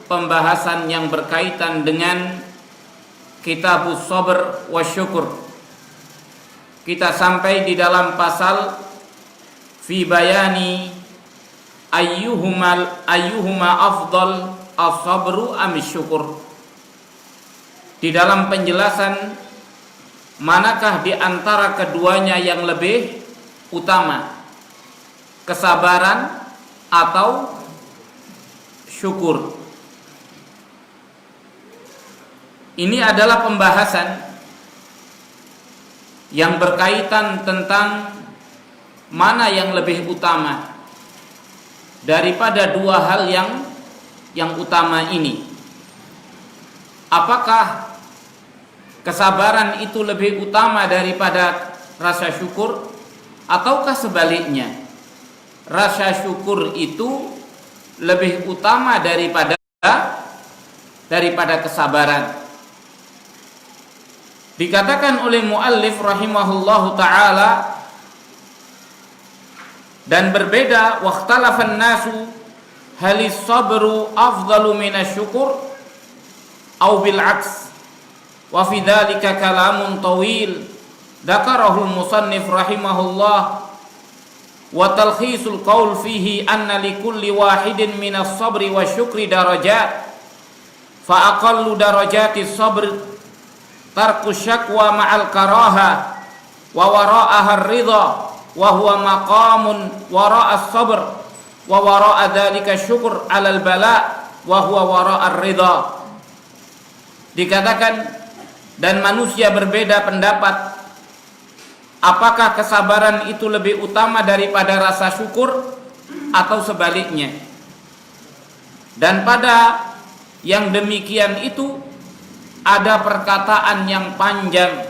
pembahasan yang berkaitan dengan Kitabus Sabr wa Syukur. Kita sampai di dalam pasal fi bayani ayyuhuma afdal as-sabru am syukur. Di dalam penjelasan manakah di antara keduanya yang lebih utama, kesabaran atau syukur. Ini adalah pembahasan yang berkaitan tentang mana yang lebih utama daripada dua hal yang utama ini. Apakah kesabaran itu lebih utama daripada rasa syukur, ataukah sebaliknya, rasa syukur itu lebih utama daripada kesabaran? Dikatakan oleh muallif rahimahullahu ta'ala, dan berbeda, wakhtalafan nasu halis sabru afdalu minasyukur au bil aks, wa fi dzalika kalamun tawil dzakarahul musannif rahimahullah, wa talkhisul qaul fihi anna likulli wahidin minas sabri wasyukri darajat, fa aqallu darajatis sabr tarku syakwa ma'al karaha wa wara'aha ar-ridha wa huwa maqamun wara'as sabr wa wara'a dzalika syukur 'alal bala wa huwa wara'ar ridha. Dikatakan, dan manusia berbeda pendapat apakah kesabaran itu lebih utama daripada rasa syukur atau sebaliknya. Dan pada yang demikian itu ada perkataan yang panjang,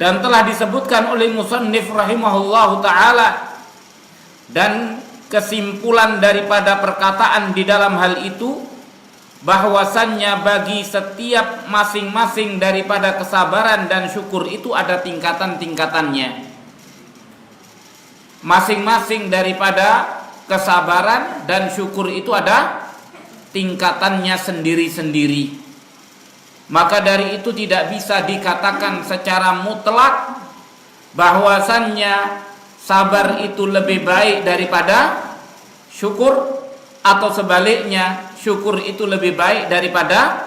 dan telah disebutkan oleh musannif rahimahullahu ta'ala, dan kesimpulan daripada perkataan di dalam hal itu bahwasannya bagi setiap masing-masing daripada kesabaran dan syukur itu ada tingkatan-tingkatannya. Masing-masing daripada kesabaran dan syukur itu ada tingkatannya sendiri-sendiri. Maka dari itu tidak bisa dikatakan secara mutlak bahwasannya sabar itu lebih baik daripada syukur, atau sebaliknya syukur itu lebih baik daripada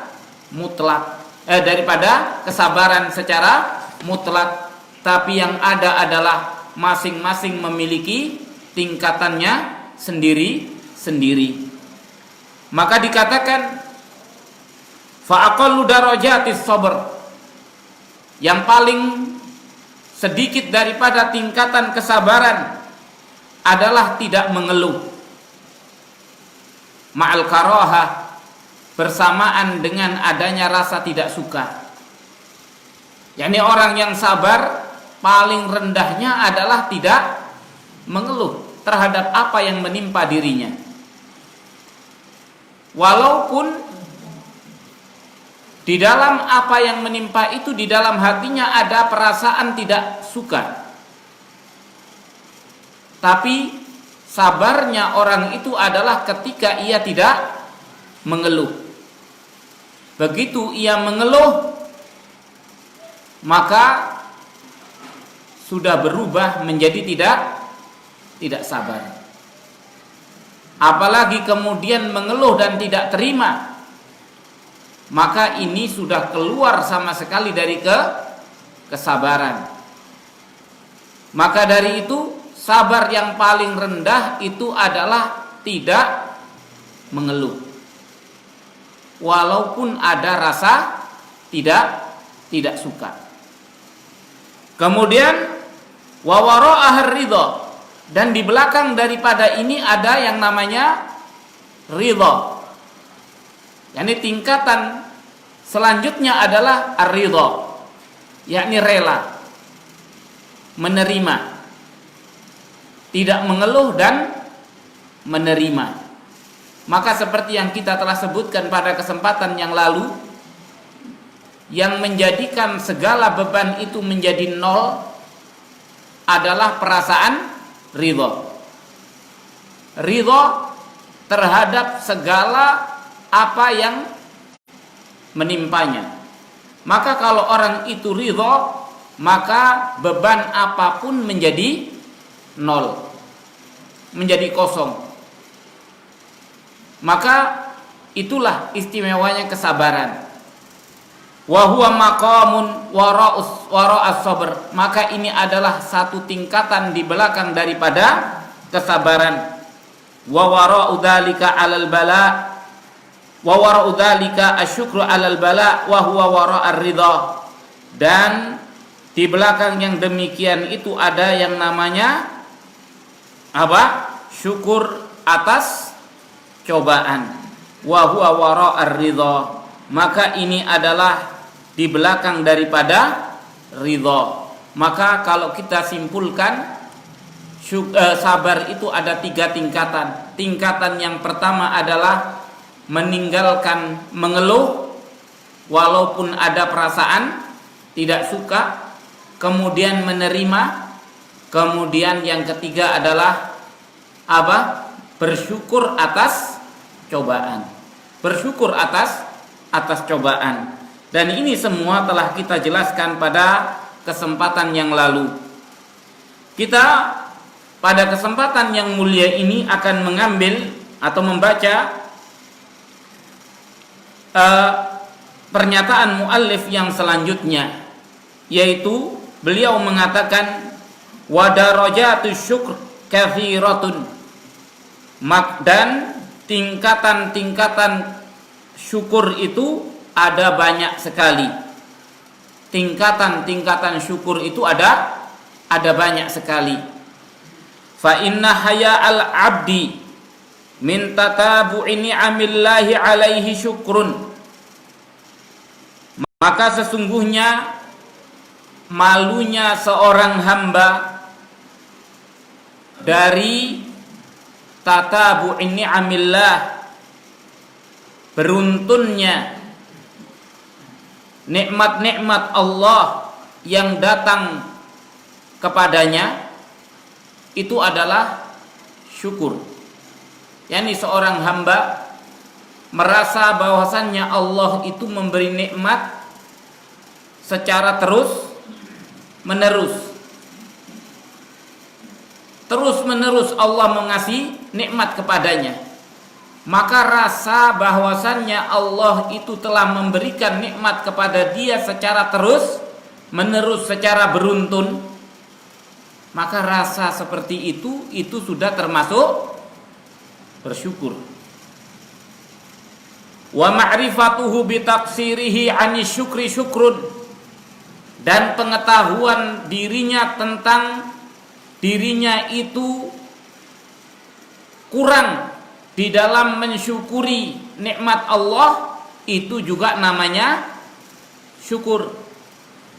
daripada kesabaran secara mutlak. Tapi yang ada adalah masing-masing memiliki tingkatannya sendiri-sendiri. Maka dikatakan fa aqallu darajatis sabr, yang paling sedikit daripada tingkatan kesabaran adalah tidak mengeluh, ma'al karaha, bersamaan dengan adanya rasa tidak suka. yakni orang yang sabar paling rendahnya adalah tidak mengeluh terhadap apa yang menimpa dirinya. Walaupun di dalam apa yang menimpa itu, di dalam hatinya ada perasaan tidak suka, tapi sabarnya orang itu adalah ketika ia tidak mengeluh. Begitu ia mengeluh, maka sudah berubah menjadi tidak sabar. Apalagi kemudian mengeluh dan tidak terima, maka ini sudah keluar sama sekali dari kesabaran. Maka dari itu sabar yang paling rendah itu adalah tidak mengeluh, walaupun ada rasa tidak suka. Kemudian wa wara'ah ridha, dan di belakang daripada ini ada yang namanya ridha. yakni tingkatan selanjutnya adalah ar-ridha, yakni rela, menerima, tidak mengeluh dan menerima. Maka seperti yang kita telah sebutkan pada kesempatan yang lalu, yang menjadikan segala beban itu menjadi nol adalah perasaan ridha. Ridha terhadap segala apa yang menimpanya. Maka kalau orang itu ridha, maka beban apapun menjadi nol, menjadi kosong. Maka itulah istimewanya kesabaran. Wa huwa maqamun wara'as sabr. Maka ini adalah satu tingkatan di belakang daripada kesabaran. Wa wara'u dzalika 'alal bala' wa wara'u dzalika asyukru 'alal bala' wa huwa wara'ar ridha. Dan di belakang yang demikian itu ada yang namanya apa? Syukur atas cobaan. Wa huwa wara'ar ridha. Maka ini adalah di belakang daripada ridha. Maka kalau kita simpulkan, sabar itu ada 3 tingkatan. Tingkatan yang pertama adalah meninggalkan mengeluh walaupun ada perasaan tidak suka, kemudian menerima. Kemudian yang ketiga adalah apa? Bersyukur atas cobaan. Bersyukur atas cobaan. Dan ini semua telah kita jelaskan pada kesempatan yang lalu. Kita pada kesempatan yang mulia ini akan mengambil atau membaca pernyataan muallif yang selanjutnya, yaitu beliau mengatakan wa darajatus syukr katsiratun. Dan tingkatan-tingkatan syukur itu ada banyak sekali. Tingkatan-tingkatan syukur itu ada banyak sekali. Fa inna haya'al 'abdi min tatabu'i ni'amillahi 'alaihi syukrun. Maka sesungguhnya malunya seorang hamba dari tatabu'i ni'amillah, beruntunnya nikmat-nikmat Allah yang datang kepadanya, itu adalah syukur. Yani seorang hamba merasa bahwasannya Allah itu memberi nikmat secara terus menerus. Terus menerus Allah mengasih nikmat kepadanya. Maka rasa bahwasannya Allah itu telah memberikan nikmat kepada dia secara terus menerus, secara beruntun, maka rasa seperti itu sudah termasuk bersyukur. Wa ma'rifatuhu bi taqsirihi 'ani syukri syukrun. Dan pengetahuan dirinya tentang dirinya itu kurang di dalam mensyukuri nikmat Allah, itu juga namanya syukur.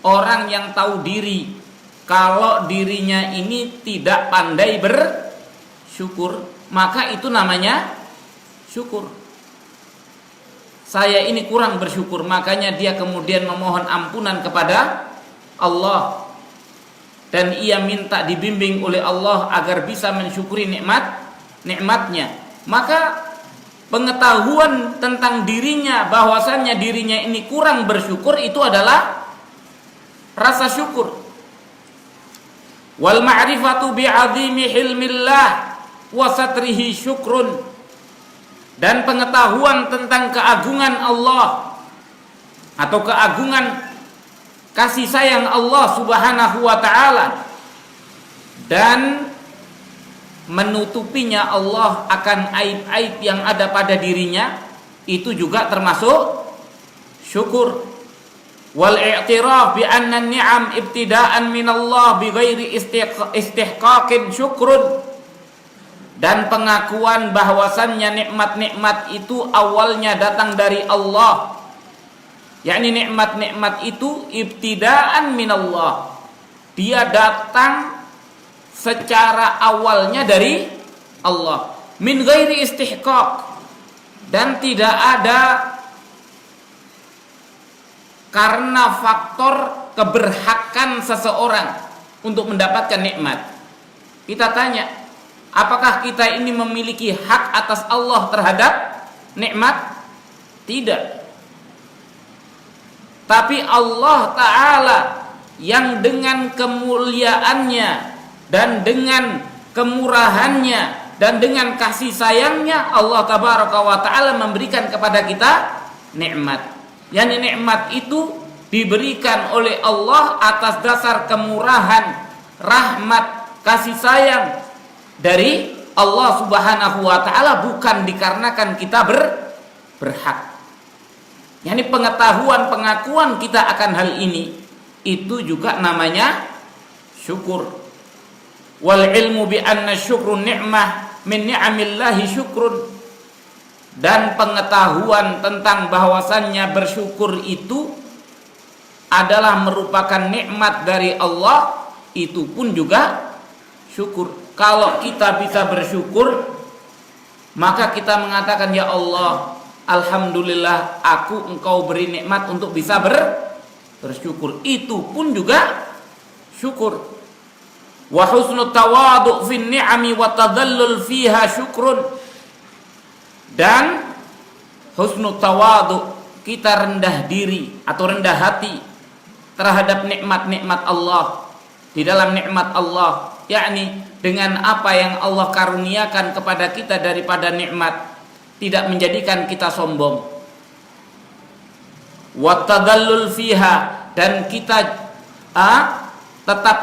Orang yang tahu diri kalau dirinya ini tidak pandai bersyukur, maka itu namanya syukur. Saya ini kurang bersyukur, makanya dia kemudian memohon ampunan kepada Allah, dan ia minta dibimbing oleh Allah agar bisa mensyukuri nikmatnya. Maka pengetahuan tentang dirinya bahwasannya dirinya ini kurang bersyukur, itu adalah rasa syukur. Wal ma'rifatu bi'azimi hilmillah wa satrihi syukrun. Dan pengetahuan tentang keagungan Allah atau keagungan kasih sayang Allah Subhanahu wa ta'ala dan menutupinya Allah akan aib-aib yang ada pada dirinya, itu juga termasuk syukur. Wal i'tiraf bi anna ni'am ibtida'an min Allah bi ghairi istihqaqin syukrun. Dan pengakuan bahwasannya nikmat-nikmat itu awalnya datang dari Allah, yakni nikmat-nikmat itu ibtida'an min Allah, dia datang secara awalnya dari Allah, min ghairi istihqaq, dan tidak ada karena faktor keberhakan seseorang untuk mendapatkan nikmat. Kita tanya, Apakah kita ini memiliki hak atas Allah terhadap nikmat? Tidak. Tapi Allah Ta'ala yang dengan kemuliaannya dan dengan kemurahannya dan dengan kasih sayangnya, Allah Tabaraka wa Ta'ala memberikan kepada kita nikmat. Yani nikmat itu diberikan oleh Allah atas dasar kemurahan, rahmat, kasih sayang dari Allah Subhanahu wa Ta'ala, bukan dikarenakan kita berhak. Yani pengetahuan, pengakuan kita akan hal ini, itu juga namanya syukur. Wal ilmu bi anna syukru ni'mah min ni'amillahi syukrun. Dan pengetahuan tentang bahwasannya bersyukur itu adalah merupakan nikmat dari Allah, itu pun juga syukur. Kalau kita bisa bersyukur, maka kita mengatakan, ya Allah, alhamdulillah Engkau beri nikmat untuk bisa bersyukur. Itu pun juga syukur. Wa husnul tawadu' fin ni'ami wa tadallul fiha syukrun. Dan husnul tawadu', kita rendah diri atau rendah hati terhadap nikmat-nikmat Allah. Di dalam nikmat Allah, yakni dengan apa yang Allah karuniakan kepada kita daripada nikmat, tidak menjadikan kita sombong. Wa tadallul fiha, dan kita tetap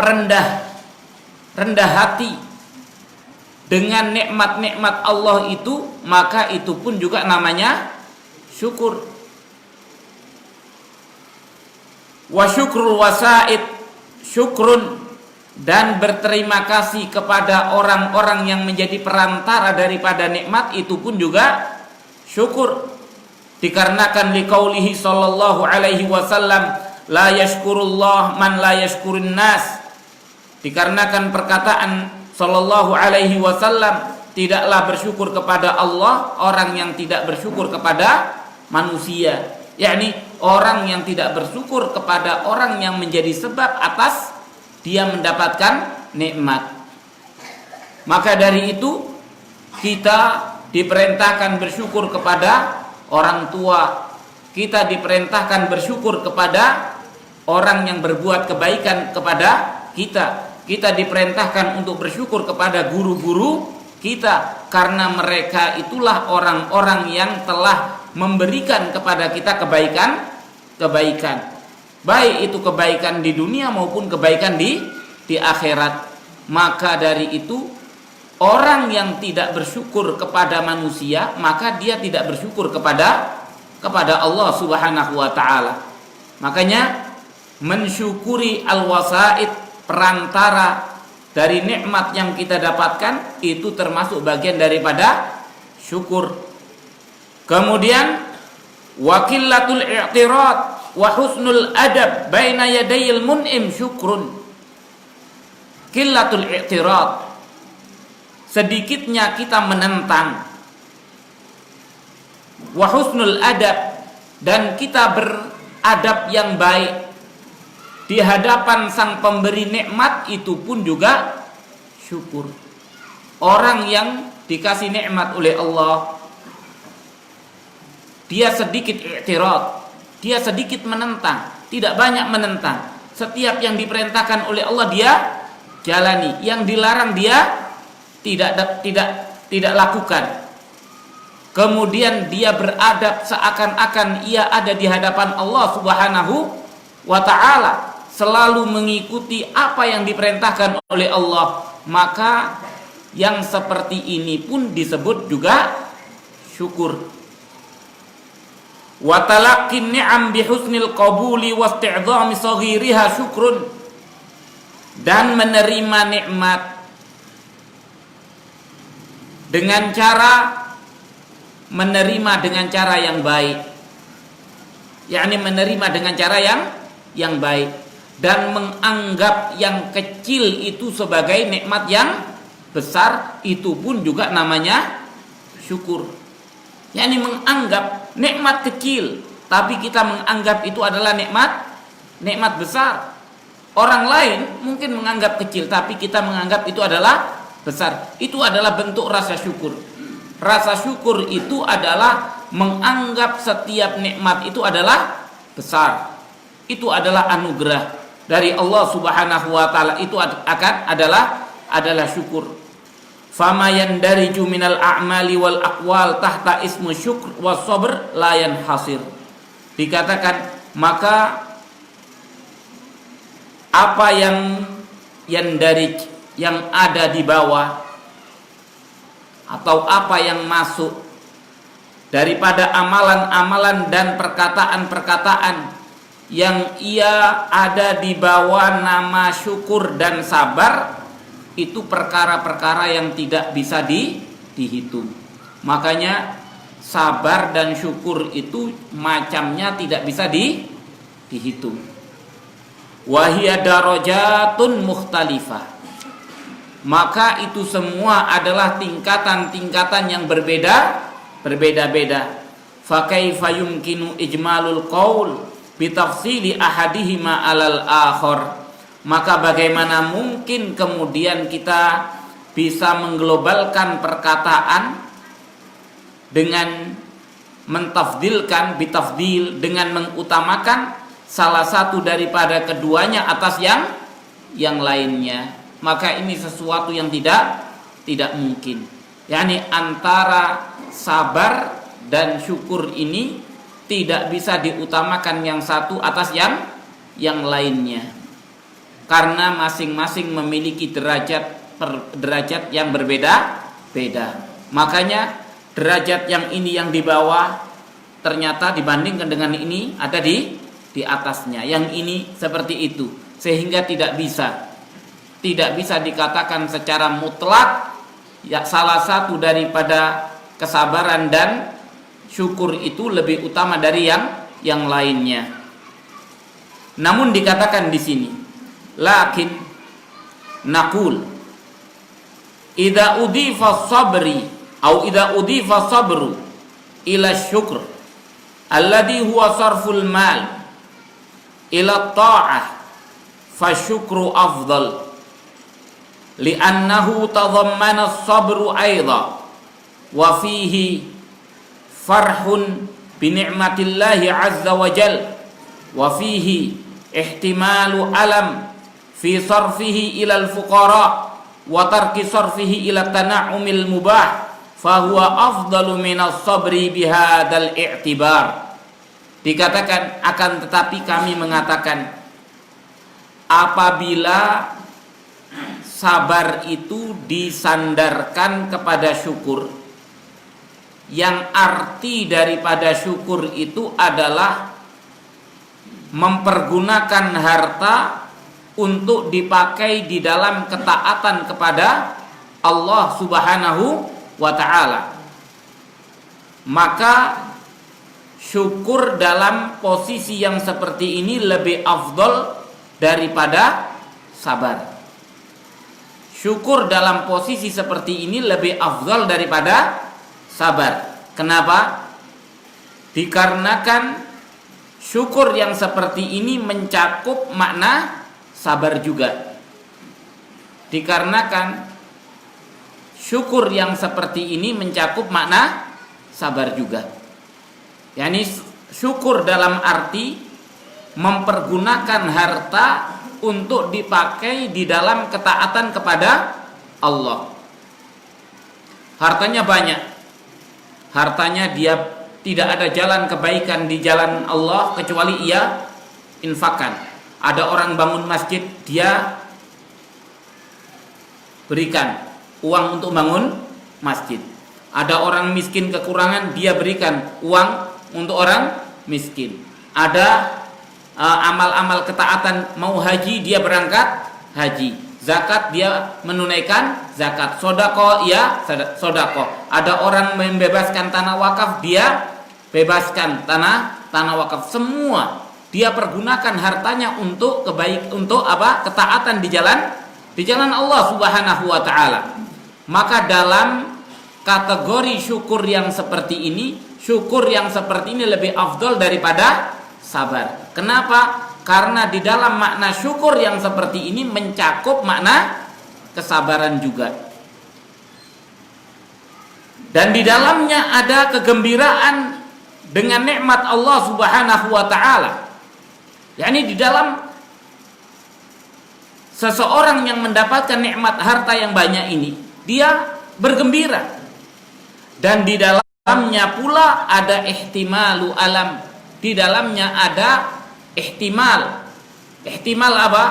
rendah hati dengan nikmat-nikmat Allah itu, maka itu pun juga namanya syukur. Wa syukrul wasaid syukrun, dan berterima kasih kepada orang-orang yang menjadi perantara daripada nikmat, itu pun juga syukur. Dikarenakan liqaulihi sallallahu alaihi wasallam, la yashkurullah man la yashkurun nas. Dikarenakan perkataan sallallahu alaihi wasallam, tidaklah bersyukur kepada Allah orang yang tidak bersyukur kepada manusia. Yakni orang yang tidak bersyukur kepada orang yang menjadi sebab atas dia mendapatkan nikmat. Maka dari itu kita diperintahkan bersyukur kepada orang tua. Kita diperintahkan bersyukur kepada orang yang berbuat kebaikan kepada kita. Kita diperintahkan untuk bersyukur kepada guru-guru kita, karena mereka itulah orang-orang yang telah memberikan kepada kita kebaikan, baik itu kebaikan di dunia maupun kebaikan di akhirat. Maka dari itu, orang yang tidak bersyukur kepada manusia, maka dia tidak bersyukur kepada Allah Subhanahu wa Ta'ala. Makanya mensyukuri al-wasaid, perantara dari nikmat yang kita dapatkan, itu termasuk bagian daripada syukur. Kemudian wakilatul i'tirad wa husnul adab baina yadayil mun'im syukrun. Qillatul i'tirad, sedikitnya kita menentang. Wa husnul adab, dan kita beradab yang baik di hadapan sang pemberi nikmat, itu pun juga syukur. Orang yang dikasih nikmat oleh Allah, dia sedikit i'tirad, dia sedikit menentang, tidak banyak menentang. Setiap yang diperintahkan oleh Allah dia jalani, yang dilarang dia tidak lakukan. Kemudian dia beradab seakan-akan ia ada di hadapan Allah Subhanahu wa Ta'ala, selalu mengikuti apa yang diperintahkan oleh Allah. Maka yang seperti ini pun disebut juga syukur. Wa talaqqin ni'am bi husnil qabuli wa isti'dhami saghiriha syukrun, dan menerima nikmat dengan cara yang baik, yakni menerima dengan cara yang baik, dan menganggap yang kecil itu sebagai nikmat yang besar, itu pun juga namanya syukur. Yakni menganggap nikmat kecil, tapi kita menganggap itu adalah nikmat besar. Orang lain mungkin menganggap kecil, tapi kita menganggap itu adalah besar. Itu adalah bentuk rasa syukur. Rasa syukur itu adalah menganggap setiap nikmat itu adalah besar. Itu adalah anugerah dari Allah Subhanahu wa taala. Itu adalah syukur. Fama yandariju minal a'mali wal aqwal tahta ismu syukr was sabr la yanhasir. Dikatakan maka apa yang yandarij, yang ada di bawah, atau apa yang masuk daripada amalan-amalan dan perkataan-perkataan yang ia ada di bawah nama syukur dan sabar, itu perkara-perkara yang tidak bisa dihitung. Makanya sabar dan syukur itu macamnya tidak bisa dihitung. Wahia darajatun mukhtalifah. Maka itu semua adalah tingkatan-tingkatan yang berbeda-beda. Fa kaifa yumkinu ijmalul qaul bi tafsili ahadihima 'alal akhar. Maka bagaimana mungkin kemudian kita bisa mengglobalkan perkataan dengan mentafdilkan, bitafdil, dengan mengutamakan salah satu daripada keduanya atas yang lainnya. Maka ini sesuatu yang tidak mungkin. yakni antara sabar dan syukur ini tidak bisa diutamakan yang satu atas yang lainnya, karena masing-masing memiliki derajat yang berbeda-beda. Makanya derajat yang ini yang di bawah ternyata dibandingkan dengan ini ada di atasnya, yang ini seperti itu, sehingga tidak bisa dikatakan secara mutlak ya salah satu daripada kesabaran dan syukur itu lebih utama dari yang lainnya. Namun dikatakan di sini, lakin naqul idza udhifa sabri atau idza udhifa sabru ila syukr alladhi huwa sarful mal ila ta'ah fa syukru afdal li'annahu tadhammana as-sabru aidha wa fihi farhun bi ni'matillahi 'azza wa jalla wa fihi ihtimalu alam fi sarfihi ila al-fuqara wa tarki sarfihi ila tana'umil mubah fa huwa afdalu minas sabri bihadzal i'tibar. Dikatakan, akan tetapi kami mengatakan apabila sabar itu disandarkan kepada syukur, yang arti daripada syukur itu adalah mempergunakan harta untuk dipakai di dalam ketaatan kepada Allah Subhanahu wa ta'ala, maka syukur dalam posisi yang seperti ini lebih afdol daripada sabar. Syukur dalam posisi seperti ini lebih afdal daripada sabar. Kenapa? Dikarenakan syukur yang seperti ini mencakup makna sabar juga. Dikarenakan syukur yang seperti ini mencakup makna sabar juga. yakni syukur dalam arti mempergunakan harta untuk dipakai di dalam ketaatan kepada Allah. Hartanya banyak, hartanya dia tidak ada jalan kebaikan di jalan Allah kecuali ia infakkan. Ada orang bangun masjid, dia berikan uang untuk bangun masjid. Ada orang miskin kekurangan, dia berikan uang untuk orang miskin. Ada amal-amal ketaatan, mau haji dia berangkat haji, zakat dia menunaikan zakat, sodako ya sodako. Ada orang membebaskan tanah wakaf, dia bebaskan tanah wakaf. Semua dia pergunakan hartanya untuk untuk ketaatan di jalan Allah Subhanahu wa taala. Maka dalam kategori syukur yang seperti ini, syukur yang seperti ini lebih afdal daripada sabar. Kenapa? Karena di dalam makna syukur yang seperti ini mencakup makna kesabaran juga. Dan di dalamnya ada kegembiraan dengan nikmat Allah Subhanahu wa taala. yakni di dalam seseorang yang mendapatkan nikmat harta yang banyak ini, dia bergembira. Dan di dalamnya pula ada ihtimalu alam. Di dalamnya ada ihtimal. Ihtimal apa?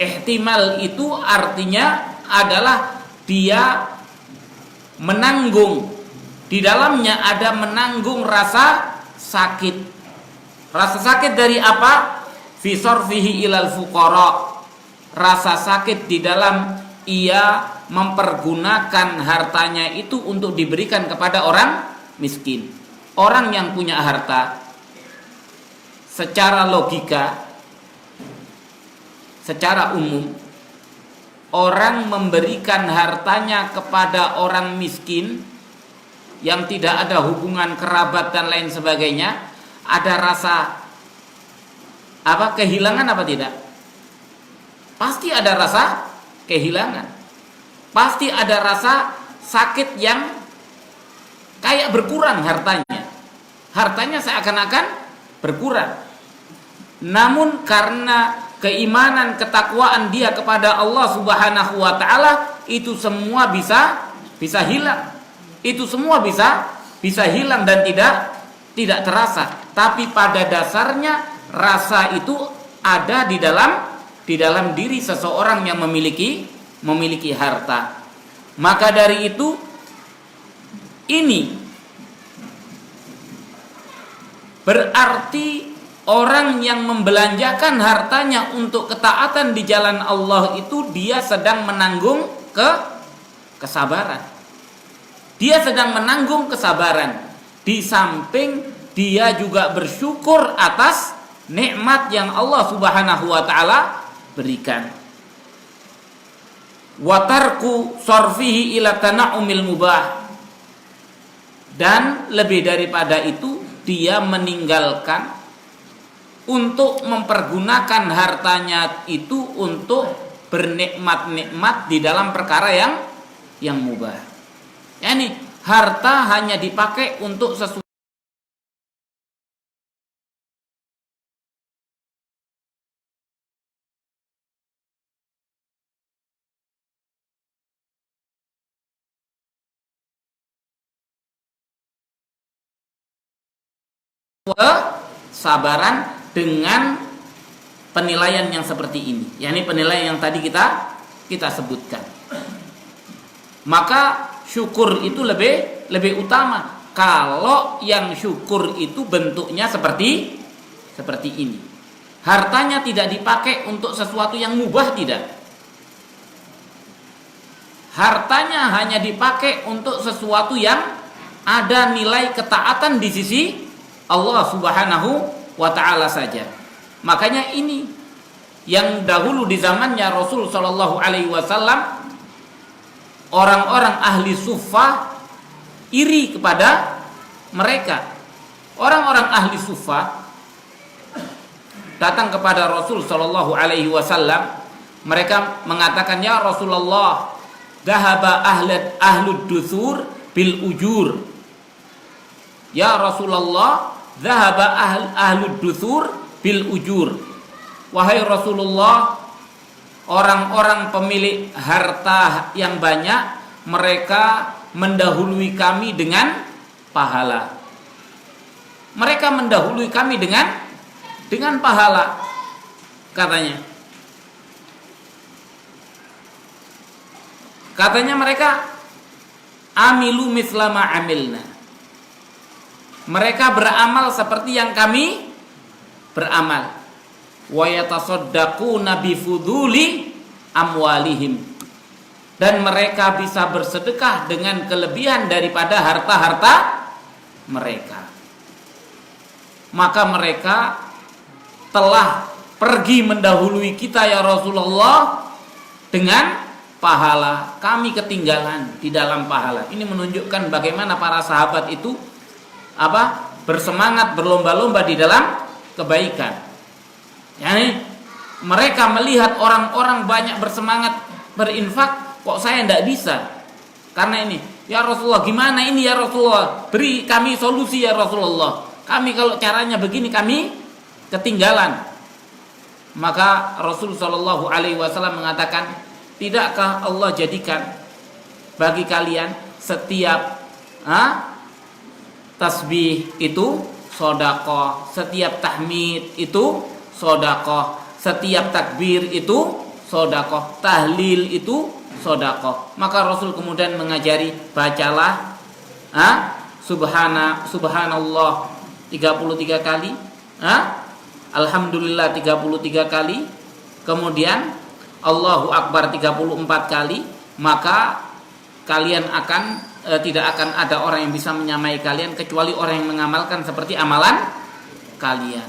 Ihtimal itu artinya adalah dia menanggung. Di dalamnya ada menanggung rasa sakit. Rasa sakit dari apa? Fi sarfihi ilal fuqara. Rasa sakit di dalam ia mempergunakan hartanya itu untuk diberikan kepada orang miskin. Orang yang punya harta secara logika, secara umum, orang memberikan hartanya kepada orang miskin yang tidak ada hubungan kerabat dan lain sebagainya, ada rasa apa? Kehilangan apa tidak? Pasti ada rasa kehilangan. Pasti ada rasa sakit yang kayak berkurang hartanya. Hartanya seakan-akan berkurang. Namun karena keimanan, ketakwaan dia kepada Allah Subhanahu wa taala, itu semua bisa hilang. Itu semua bisa hilang dan tidak terasa. Tapi pada dasarnya rasa itu ada di dalam diri seseorang yang memiliki harta. Maka dari itu ini berarti orang yang membelanjakan hartanya untuk ketaatan di jalan Allah itu dia sedang menanggung kesabaran. Dia sedang menanggung kesabaran. Di samping dia juga bersyukur atas nikmat yang Allah Subhanahu wa taala berikan. Wa tarku sarfihi ila tana'umil mubah. Dan lebih daripada itu, dia meninggalkan untuk mempergunakan hartanya itu untuk bernikmat-nikmat di dalam perkara yang mubah. Yani harta hanya dipakai untuk sesuatu kesabaran dengan penilaian yang seperti ini, yakni penilaian yang tadi kita sebutkan. Maka syukur itu lebih utama kalau yang syukur itu bentuknya seperti ini. Hartanya tidak dipakai untuk sesuatu yang mubah, tidak. Hartanya hanya dipakai untuk sesuatu yang ada nilai ketaatan di sisi Allah Subhanahu wa taala saja. Makanya ini yang dahulu di zamannya Rasul sallallahu alaihi wasallam, orang-orang ahli suffah iri kepada mereka. Orang-orang ahli suffah datang kepada Rasul sallallahu alaihi wasallam, mereka mengatakan, "Ya Rasulullah, dhahaba ahlud dusur bil ujur." Ya Rasulullah, dhahaba ahlud dusur bil ujur. Wahai Rasulullah, orang-orang pemilik harta yang banyak, mereka mendahului kami dengan pahala. Mereka mendahului kami dengan pahala, katanya. Katanya mereka amilu mislama amilna. Mereka beramal seperti yang kami beramal. Wa yatasaddaquna bi fuduli amwalihim. Dan mereka bisa bersedekah dengan kelebihan daripada harta-harta mereka. Maka mereka telah pergi mendahului kita ya Rasulullah dengan pahala. Kami ketinggalan di dalam pahala. Ini menunjukkan bagaimana para sahabat itu bersemangat berlomba-lomba di dalam kebaikan. Yani mereka melihat orang-orang banyak bersemangat berinfak, kok saya tidak bisa? Karena ini Ya Rasulullah, gimana ini ya Rasulullah? Beri kami solusi ya Rasulullah. Kami kalau caranya begini kami ketinggalan. Maka Rasul Shallallahu Alaihi Wasallam mengatakan, tidakkah Allah jadikan bagi kalian setiap tasbih itu sedekah, setiap tahmid itu sedekah, setiap takbir itu sedekah, tahlil itu sedekah. Maka Rasul kemudian mengajari, bacalah subhanallah 33 kali, alhamdulillah 33 kali, kemudian Allahu Akbar 34 kali, maka kalian akan tidak akan ada orang yang bisa menyamai kalian kecuali orang yang mengamalkan seperti amalan kalian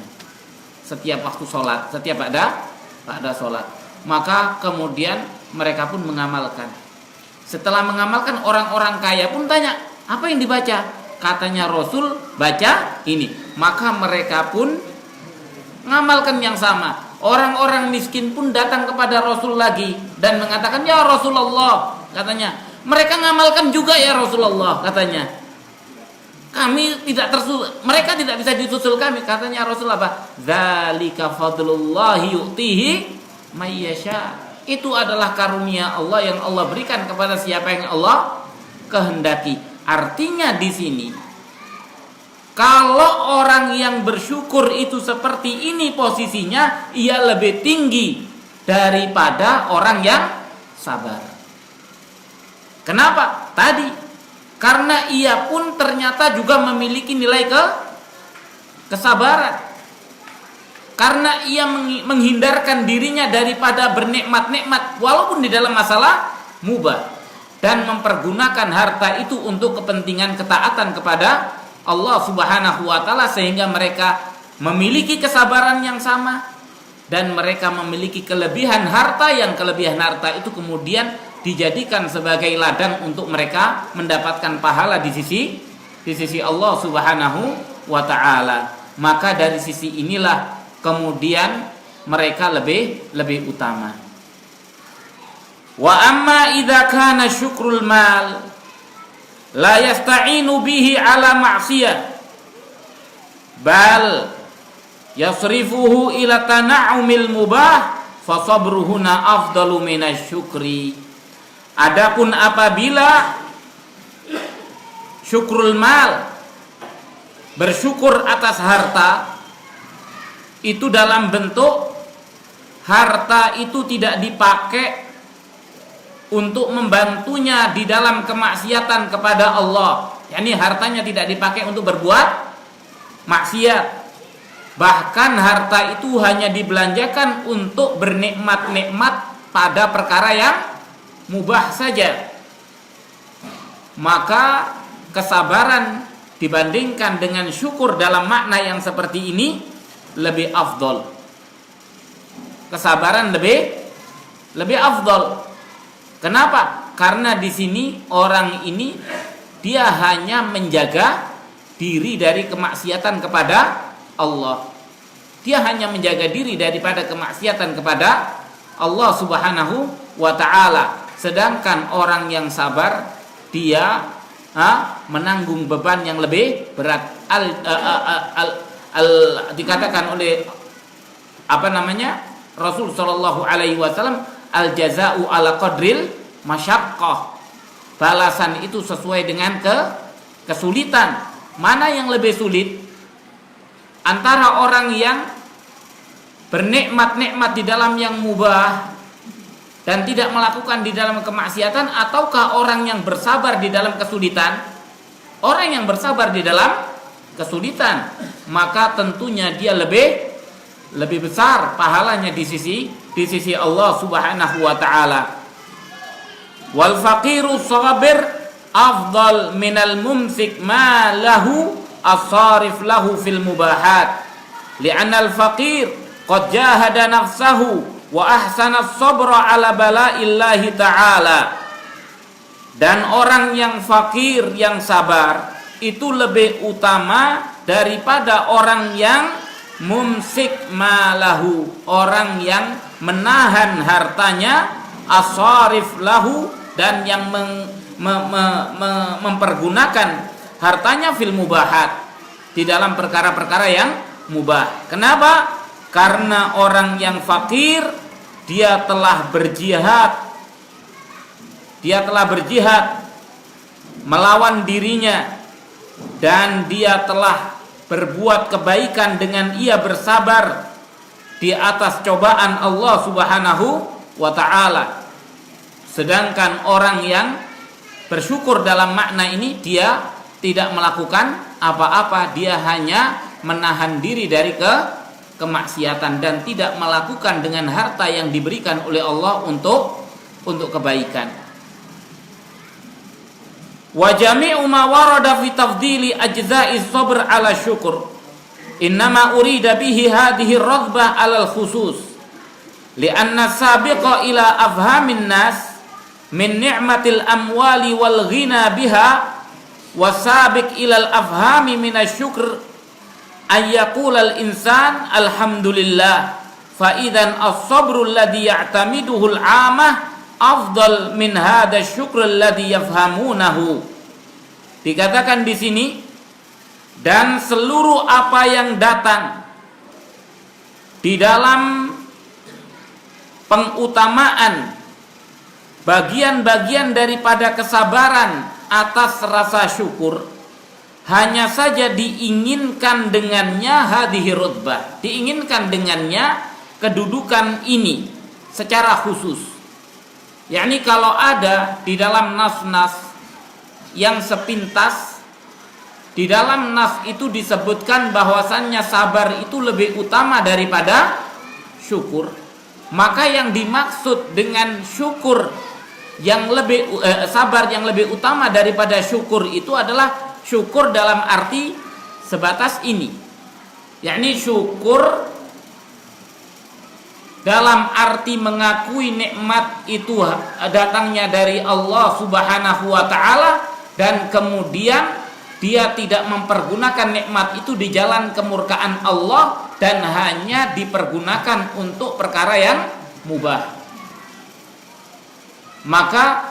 setiap waktu sholat, setiap pada sholat. Maka kemudian mereka pun mengamalkan. Setelah mengamalkan, orang-orang kaya pun tanya, apa yang dibaca? Katanya Rasul, baca ini. Maka mereka pun mengamalkan yang sama. Orang-orang miskin pun datang kepada Rasul lagi dan mengatakan, ya Rasulullah, katanya, mereka mengamalkan juga ya Rasulullah, katanya. Mereka tidak bisa disusul kami, katanya Rasul apa? Dzalika fadlullahi yu'tihi may yasha. Itu adalah karunia Allah yang Allah berikan kepada siapa yang Allah kehendaki. Artinya di sini, kalau orang yang bersyukur itu seperti ini posisinya, ia lebih tinggi daripada orang yang sabar. Kenapa? Tadi karena ia pun ternyata juga memiliki nilai kesabaran. Karena ia menghindarkan dirinya daripada bernikmat-nikmat walaupun di dalam masalah mubah, dan mempergunakan harta itu untuk kepentingan ketaatan kepada Allah Subhanahu wa taala, sehingga mereka memiliki kesabaran yang sama dan mereka memiliki kelebihan harta, yang kelebihan harta itu kemudian dijadikan sebagai ladang untuk mereka mendapatkan pahala di sisi Allah Subhanahu wa taala. Maka dari sisi inilah kemudian mereka lebih utama. Wa amma idza kana syukrul mal la yasta'inu bihi ala ma'siyah bal yasrifuhu ila tana'umil mubah fa sabruhuna afdalu minasyukri. Adapun apabila syukrul mal, bersyukur atas harta, itu dalam bentuk harta itu tidak dipakai untuk membantunya di dalam kemaksiatan kepada Allah, yakni hartanya tidak dipakai untuk berbuat maksiat, bahkan harta itu hanya dibelanjakan untuk bernikmat-nikmat pada perkara yang mubah saja, maka kesabaran dibandingkan dengan syukur dalam makna yang seperti ini lebih afdol. Kesabaran lebih afdol. Kenapa? Karena di sini orang ini dia hanya menjaga diri dari kemaksiatan kepada Allah. Dia hanya menjaga diri daripada kemaksiatan kepada Allah Subhanahu wa taala. Sedangkan orang yang sabar, dia menanggung beban yang lebih berat. Dikatakan oleh Rasul Shallallahu Alaihi Wasallam, al jazau ala qadril masyaqqah. Balasan itu sesuai dengan kesulitan. Mana yang lebih sulit? Antara orang yang bernikmat-nikmat di dalam yang mubah dan tidak melakukan di dalam kemaksiatan, ataukah orang yang bersabar di dalam kesulitan? Orang yang bersabar di dalam kesulitan, maka tentunya dia lebih besar pahalanya di sisi Allah Subhanahu wa taala. Wal faqiru sabir afdal minal mumsik ma lahu asarif lahu fil mubahat. Li'anna al-faqir qad jahada nafsahu wa ahsana sabra ala balaillahi ta'ala. Dan orang yang fakir, yang sabar, itu lebih utama daripada orang yang mumsik malahu, orang yang menahan hartanya, asarif lahu, dan yang mempergunakan hartanya fil mubahat, di dalam perkara-perkara yang mubah. Kenapa? Karena orang yang fakir dia telah berjihad melawan dirinya, dan dia telah berbuat kebaikan dengan ia bersabar di atas cobaan Allah Subhanahu wa ta'ala. Sedangkan orang yang bersyukur dalam makna ini, dia tidak melakukan apa-apa, dia hanya menahan diri dari kemaksiatan dan tidak melakukan dengan harta yang diberikan oleh Allah untuk kebaikan. Wa jami'u ma warada fi tafdili ajza'i sabr 'ala syukur innama urida bihi hadhihi ar-raghbah 'ala al-khusus li'anna sabiqa ila afhamin nas min ni'matil amwali wal ghina biha wa sabiq ila al-afhami min asy-syukr ayyaqula al-insan alhamdulillah fa idzan as-sabru alladhi ya'tamiduhu al-'amah afdal min hadha asy-syukr alladhi yafhamunahu. Dikatakan di sini, dan seluruh apa yang datang di dalam pengutamaan bagian-bagian daripada kesabaran atas rasa syukur, hanya saja diinginkan dengannya hadhihi rutbah, diinginkan dengannya kedudukan ini secara khusus. Yakni kalau ada di dalam nas-nas yang sepintas, di dalam nas itu disebutkan bahwasannya sabar itu lebih utama daripada syukur, maka yang dimaksud dengan syukur yang lebih sabar yang lebih utama daripada syukur itu adalah syukur dalam arti sebatas ini, yakni syukur dalam arti mengakui nikmat itu datangnya dari Allah Subhanahu wa ta'ala, dan kemudian dia tidak mempergunakan nikmat itu di jalan kemurkaan Allah dan hanya dipergunakan untuk perkara yang mubah. Maka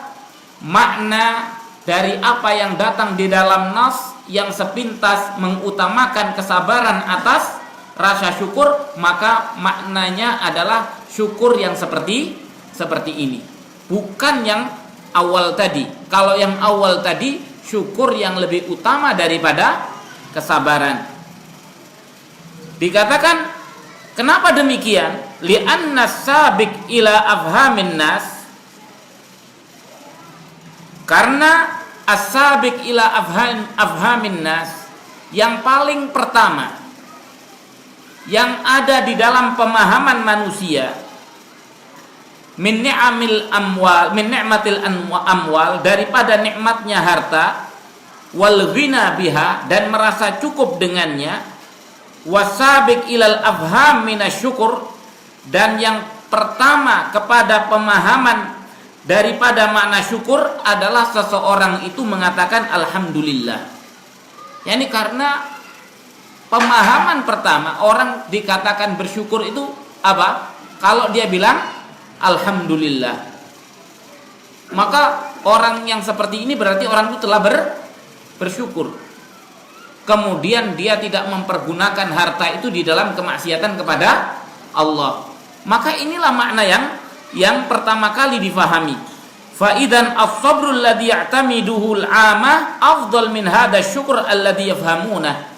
makna dari apa yang datang di dalam nas yang sepintas mengutamakan kesabaran atas rasa syukur, maka maknanya adalah syukur yang seperti ini, bukan yang awal tadi. Kalau yang awal tadi syukur yang lebih utama daripada kesabaran. Dikatakan kenapa demikian? Li'anna sabiq ila afhamin nas, karena as-sabiq ila afhamin nas, yang paling pertama yang ada di dalam pemahaman manusia, min ni'amil amwal, min ni'matil amwal, daripada nikmatnya harta, wal ghina biha, dan merasa cukup dengannya, wasabiq ilal afham minasyukur, dan yang pertama kepada pemahaman daripada makna syukur adalah seseorang itu mengatakan alhamdulillah. Yani karena pemahaman pertama orang dikatakan bersyukur itu apa? Kalau dia bilang alhamdulillah, maka orang yang seperti ini berarti orang itu telah bersyukur. Kemudian dia tidak mempergunakan harta itu di dalam kemaksiatan kepada Allah. Maka inilah makna yang pertama kali difahami. Fa idzan as-sabru alladhi ya'tamiduhu al-'amah afdal min hadha asy-syukr alladhi yafhamunah.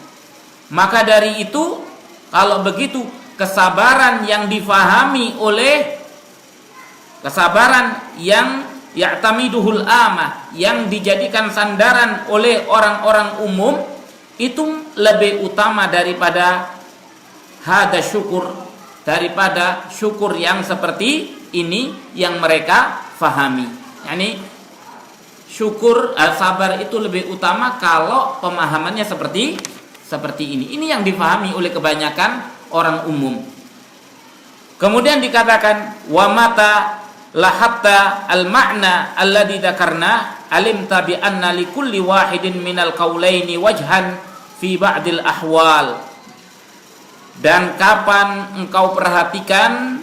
Maka dari itu, kalau begitu, kesabaran yang difahami oleh kesabaran yang ya'tamiduhul amah, yang dijadikan sandaran oleh orang-orang umum, itu lebih utama daripada hada syukur, daripada syukur yang seperti ini yang mereka fahami. Yani syukur sabar itu lebih utama kalau pemahamannya seperti ini. Ini yang difahami oleh kebanyakan orang umum. Kemudian dikatakan wa mata lahatta al-ma'na alladhi dzakarna alimta bi anna likulli wahidin minal qaulaini wajhan fi ba'dil ahwal. Dan kapan engkau perhatikan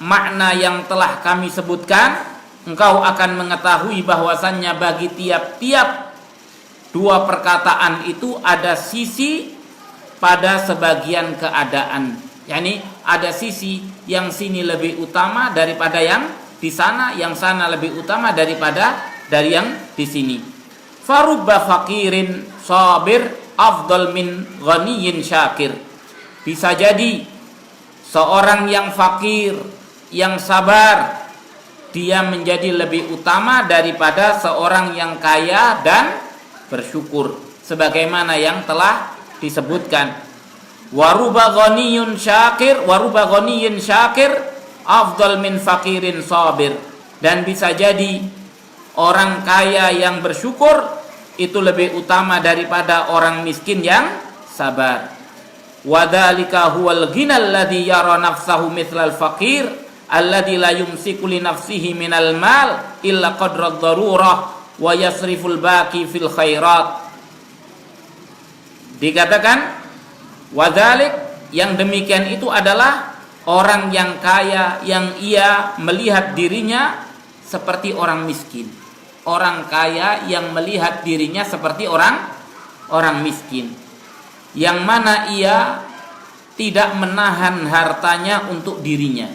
makna yang telah kami sebutkan, engkau akan mengetahui bahwasannya bagi tiap-tiap dua perkataan itu ada sisi pada sebagian keadaan. Yani ada sisi yang sini lebih utama daripada yang di sana, yang sana lebih utama daripada dari yang di sini. Farubba faqirin sabir afdal min ghaniyin syakir. Bisa jadi seorang yang fakir, yang sabar, dia menjadi lebih utama daripada seorang yang kaya dan bersyukur, sebagaimana yang telah disebutkan. Waruba ghaniyun syakir, waruba ghaniyin syakir afdal min fakirin sabir. Dan bisa jadi orang kaya yang bersyukur itu lebih utama daripada orang miskin yang sabar. Wadzalika huwal ghinal ladzi yara nafsahu mithlal faqir alladzi la yumsiku li nafsihi minal mal illa qadra ad-darurah wa yasriful baqi fil khairat. Dikatakan wadzalik, yang demikian itu adalah orang yang kaya yang ia melihat dirinya seperti orang miskin. Orang kaya yang melihat dirinya seperti orang miskin, yang mana ia tidak menahan hartanya untuk dirinya.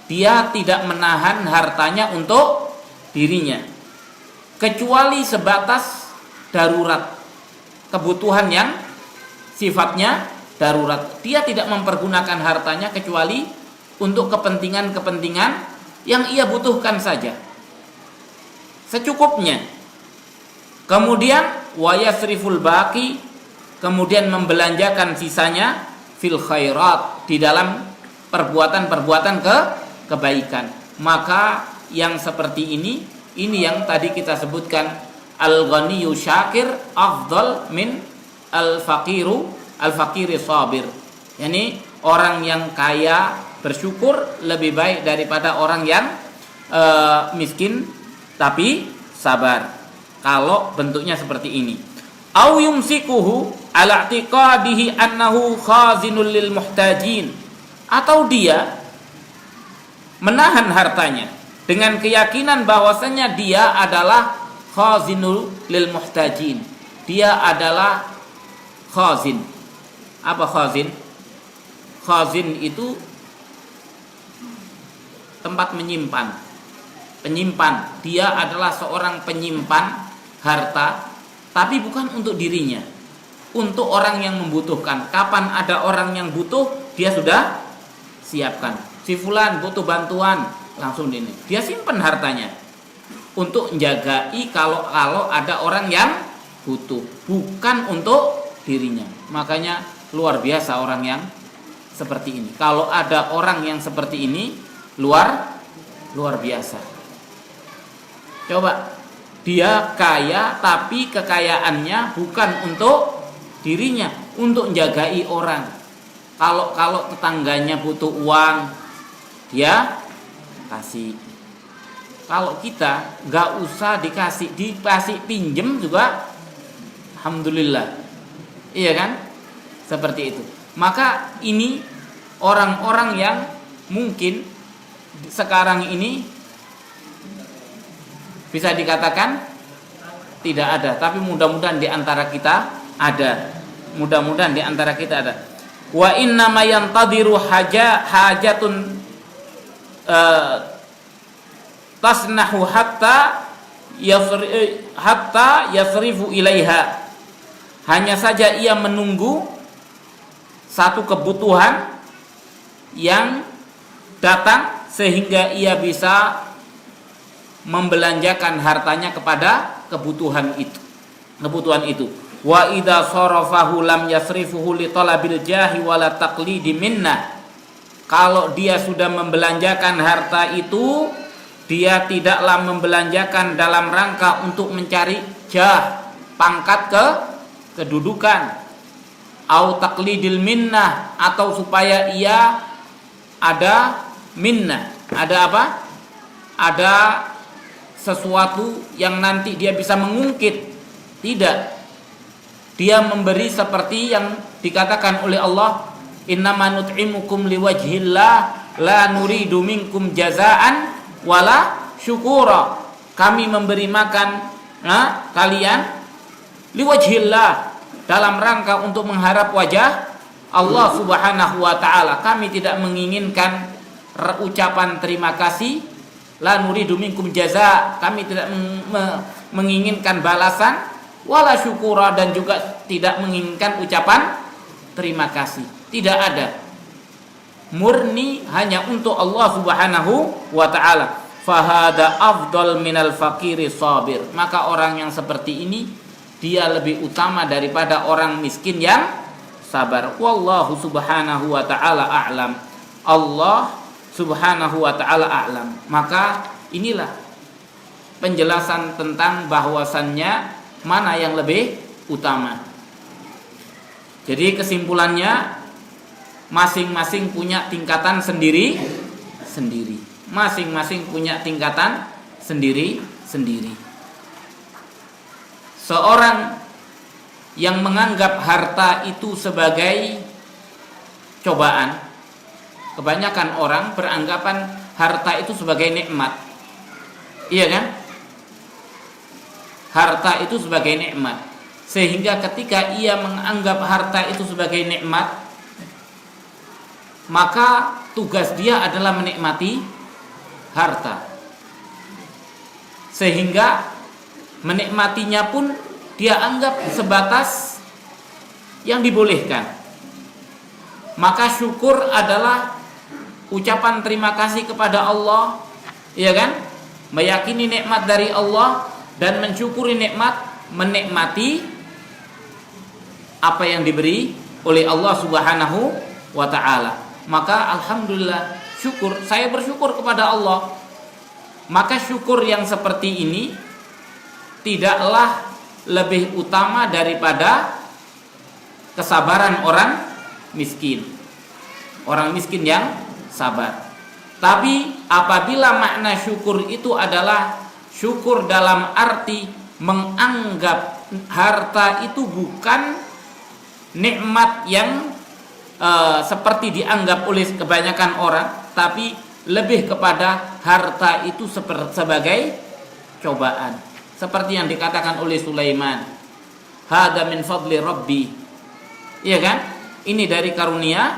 Dia tidak menahan hartanya untuk dirinya, kecuali sebatas darurat, kebutuhan yang sifatnya darurat. Dia tidak mempergunakan hartanya kecuali untuk kepentingan-kepentingan yang ia butuhkan saja, secukupnya. Kemudian wa yasriful baqi, kemudian membelanjakan sisanya fil khairat, di dalam perbuatan-perbuatan kebaikan. Maka yang seperti ini yang tadi kita sebutkan, al-ghaniyyu syakir afdal min al-faqiri sabir. Yani orang yang kaya bersyukur lebih baik daripada orang yang miskin tapi sabar, kalau bentuknya seperti ini. Au yumsikuhu ala i'tiqadihi annahu khazinul lil muhtajin, atau dia menahan hartanya dengan keyakinan bahwasanya dia adalah khazinul lil muhtajin. Dia adalah khazin. Apa khazin? Khazin itu tempat menyimpan, penyimpan. Dia adalah seorang penyimpan harta, tapi bukan untuk dirinya, untuk orang yang membutuhkan. Kapan ada orang yang butuh, dia sudah siapkan. Si fulan butuh bantuan, langsung ini dia simpan hartanya untuk menjagai kalau ada orang yang butuh, bukan untuk dirinya. Makanya luar biasa orang yang seperti ini. Kalau ada orang yang seperti ini, luar biasa. Coba, dia kaya tapi kekayaannya bukan untuk dirinya, untuk menjagai orang. Kalau tetangganya butuh uang, dia kasih. Kalau kita nggak usah dikasih pinjem juga, alhamdulillah. Iya kan? Seperti itu. Maka ini orang-orang yang mungkin sekarang ini bisa dikatakan tidak ada, tapi mudah-mudahan di antara kita ada. Mudah-mudahan di antara kita ada. Wa inna ma yantadiru hajatun tasnahu hatta yasrifu ilaiha. Hanya saja ia menunggu satu kebutuhan yang datang sehingga ia bisa membelanjakan hartanya kepada kebutuhan itu. Wa idza sarafahu lam yasrifuhu li talabil jahi wala taqlidi minna. Kalau dia sudah membelanjakan harta itu, dia tidaklah membelanjakan dalam rangka untuk mencari jah, pangkat kedudukan, au taqlidil minnah, atau supaya ia ada minnah. Ada apa? Ada sesuatu yang nanti dia bisa mengungkit. Tidak. Dia memberi seperti yang dikatakan oleh Allah, innama nut'imukum liwajhillah la nuridu minkum jazaan wala syukura, kami memberi makan kalian liwajhillah, dalam rangka untuk mengharap wajah Allah Subhanahu wa taala. Kami tidak menginginkan ucapan terima kasih, la nuridu minkum jaza, kami tidak menginginkan balasan, wala syukura, dan juga tidak menginginkan ucapan terima kasih. Tidak ada. Murni hanya untuk Allah Subhanahu wa taala. Fahada afdal minal fakiri sabir. Maka orang yang seperti ini dia lebih utama daripada orang miskin yang sabar. Wallahu subhanahu wa ta'ala a'lam. Allah subhanahu wa ta'ala a'lam. Maka inilah penjelasan tentang bahwasannya mana yang lebih utama. Jadi kesimpulannya, masing-masing punya tingkatan sendiri-sendiri. Masing-masing punya tingkatan sendiri-sendiri. Seorang yang menganggap harta itu sebagai cobaan, kebanyakan orang beranggapan harta itu sebagai nikmat. Iya kan? Harta itu sebagai nikmat. Sehingga ketika ia menganggap harta itu sebagai nikmat, maka tugas dia adalah menikmati harta. Sehingga menikmatinya pun dia anggap sebatas yang dibolehkan. Maka syukur adalah ucapan terima kasih kepada Allah, iya kan? Meyakini nikmat dari Allah dan mensyukuri nikmat, menikmati apa yang diberi oleh Allah Subhanahu wa taala. Maka alhamdulillah, syukur, saya bersyukur kepada Allah. Maka syukur yang seperti ini tidaklah lebih utama daripada kesabaran orang miskin. Orang miskin yang sabar. Tapi apabila makna syukur itu adalah syukur dalam arti menganggap harta itu bukan nikmat yang seperti dianggap oleh kebanyakan orang, tapi lebih kepada harta itu sebagai cobaan. Seperti yang dikatakan oleh Sulaiman, hada min fadli rabbi. Iya kan? Ini dari karunia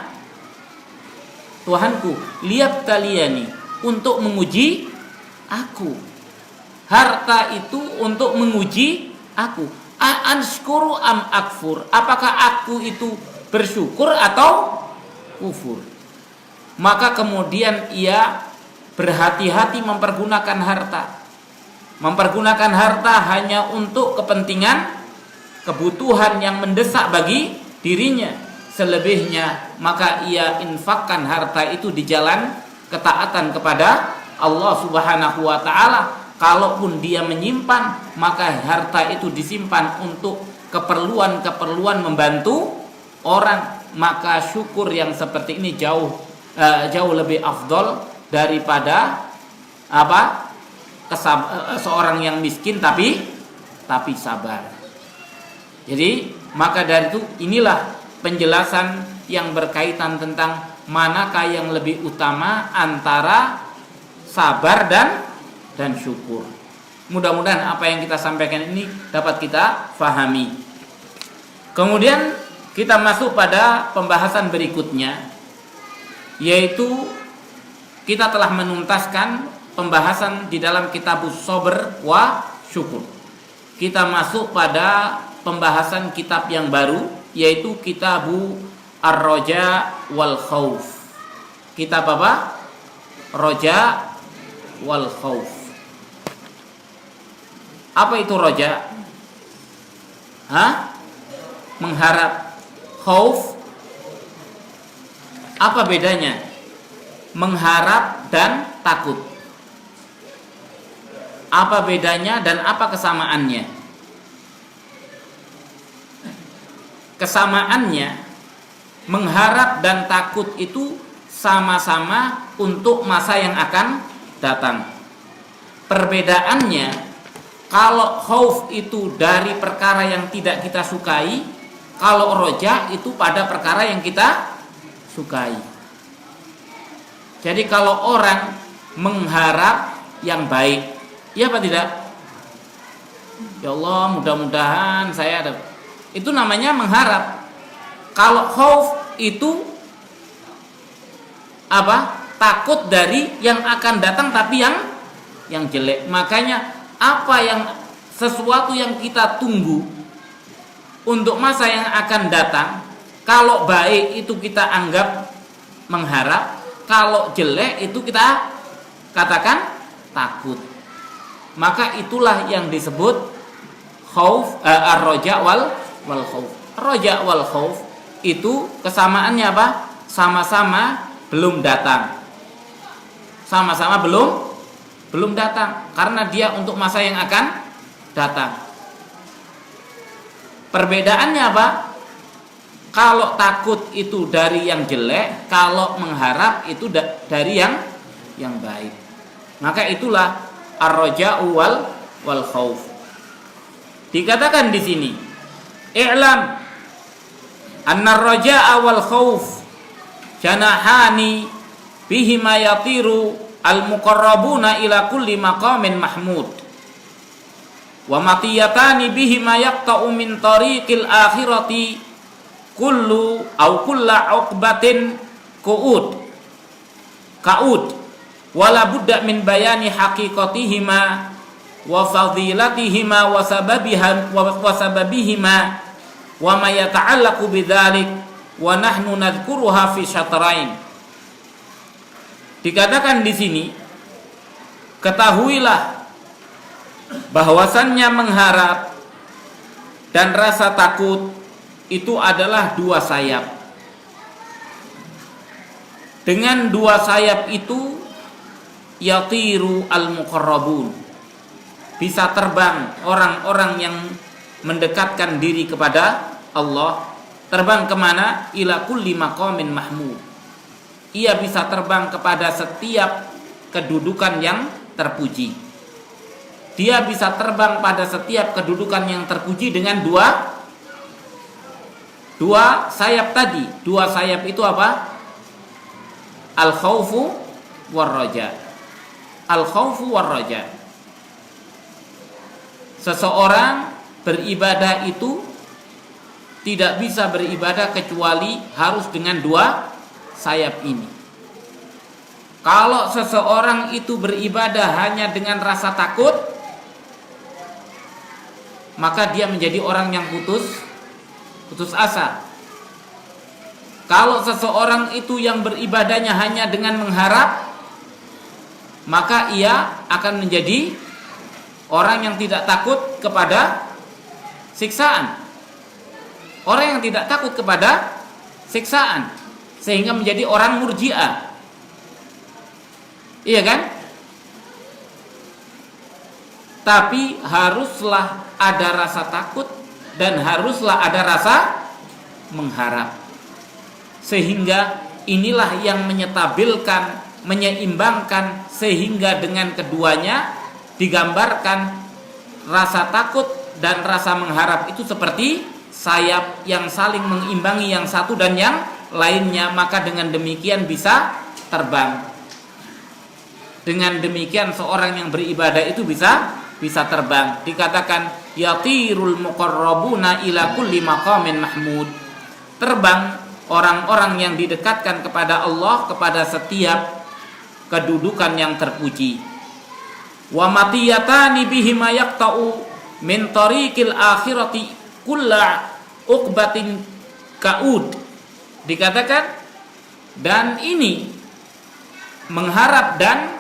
Tuhanku, lihat taliyani, untuk menguji aku. Harta itu untuk menguji aku. Anskuru am akfur, apakah aku itu bersyukur atau kufur? Maka kemudian ia berhati-hati mempergunakan harta. Mempergunakan harta hanya untuk kepentingan, kebutuhan yang mendesak bagi dirinya. Selebihnya maka ia infakkan harta itu di jalan ketaatan kepada Allah Subhanahu wa taala. Kalaupun dia menyimpan, maka harta itu disimpan untuk keperluan-keperluan membantu orang. Maka syukur yang seperti ini jauh lebih afdol daripada seorang yang miskin tapi sabar. Jadi maka dari itu inilah penjelasan yang berkaitan tentang manakah yang lebih utama antara sabar dan syukur. Mudah-mudahan apa yang kita sampaikan ini dapat kita fahami. Kemudian kita masuk pada pembahasan berikutnya, yaitu kita telah menuntaskan pembahasan di dalam kitabus sabr wa syukur. Kita masuk pada pembahasan kitab yang baru, yaitu kitabu ar-raja wal khauf. Kitab apa? Raja wal khauf. Apa itu raja? Mengharap. Khauf, apa bedanya? Mengharap dan takut. Apa bedanya dan apa kesamaannya? Kesamaannya, mengharap dan takut itu sama-sama untuk masa yang akan datang. Perbedaannya, kalau khauf itu dari perkara yang tidak kita sukai, kalau roja itu pada perkara yang kita sukai. Jadi kalau orang mengharap yang baik. Iya apa tidak? Ya Allah, mudah-mudahan saya ada. Itu namanya mengharap. Kalau khauf itu apa? Takut dari yang akan datang tapi yang jelek. Makanya apa yang sesuatu yang kita tunggu untuk masa yang akan datang, kalau baik itu kita anggap mengharap, kalau jelek itu kita katakan takut. Maka itulah yang disebut khauf, ar-raja wal khauf. Raja wal khauf itu kesamaannya apa? Sama-sama belum datang. Sama-sama belum datang karena dia untuk masa yang akan datang. Perbedaannya apa? Kalau takut itu dari yang jelek, kalau mengharap itu dari yang baik. Maka itulah ar-raja'u wal khauf. Dikatakan di sini, i'lam anna ar-raja'a wal khauf janahani bihima yatiru al-muqarrabuna ila kulli maqamin mahmud wa matiyatani bihima yaqta'u min tariqil akhirati kullu au kulla uqbatin ka'ud wala budda min bayani haqiqatihima wa fadilatihima wa sababihima wa ma yata'allaqu bidzalik wa nahnu nadhkuruha fi syatrain. Dikatakan di sini, ketahuilah bahwasannya mengharap dan rasa takut itu adalah dua sayap. Dengan dua sayap itu yatiru al-muqarrabun, bisa terbang orang-orang yang mendekatkan diri kepada Allah. Terbang kemana? Ila kulli maqamin mahmud. Ia bisa terbang kepada setiap kedudukan yang terpuji. Dia bisa terbang pada setiap kedudukan yang terpuji dengan dua sayap tadi. Dua sayap itu apa? Al-khaufu war-raja. Al-khaufu war-raja. Seseorang beribadah itu tidak bisa beribadah kecuali harus dengan dua sayap ini. Kalau seseorang itu beribadah hanya dengan rasa takut, maka dia menjadi orang yang putus asa. Kalau seseorang itu yang beribadahnya hanya dengan mengharap, maka ia akan menjadi orang yang tidak takut kepada siksaan. Orang yang tidak takut kepada siksaan, sehingga menjadi orang murji'ah. Iya kan? Tapi haruslah ada rasa takut dan haruslah ada rasa mengharap. Sehingga inilah yang menyetabilkan, menyeimbangkan, sehingga dengan keduanya digambarkan rasa takut dan rasa mengharap itu seperti sayap yang saling mengimbangi yang satu dan yang lainnya. Maka dengan demikian bisa terbang. Dengan demikian seorang yang beribadah itu bisa terbang. Dikatakan yatirul muqarrabuna ila kulli maqamin mahmud. Terbang orang-orang yang didekatkan kepada Allah kepada setiap kedudukan yang terpuji. Wa matiyatani bihima yaqta'u min tariqil akhirati kulla uqbatin ka'ud. Dikatakan, dan ini mengharap dan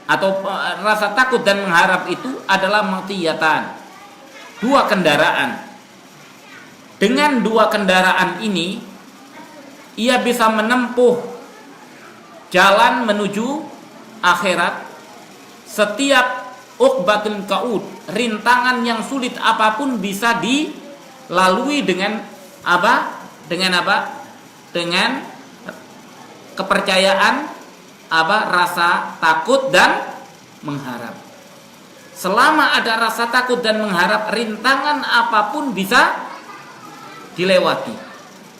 atau rasa takut dan mengharap itu adalah matiyatan, dua kendaraan. Dengan dua kendaraan ini ia bisa menempuh jalan menuju akhirat. Setiap uqbatun ka'ud, rintangan yang sulit apapun bisa dilalui dengan apa? Dengan apa? Dengan kepercayaan rasa takut dan mengharap. Selama ada rasa takut dan mengharap, rintangan apapun bisa dilewati.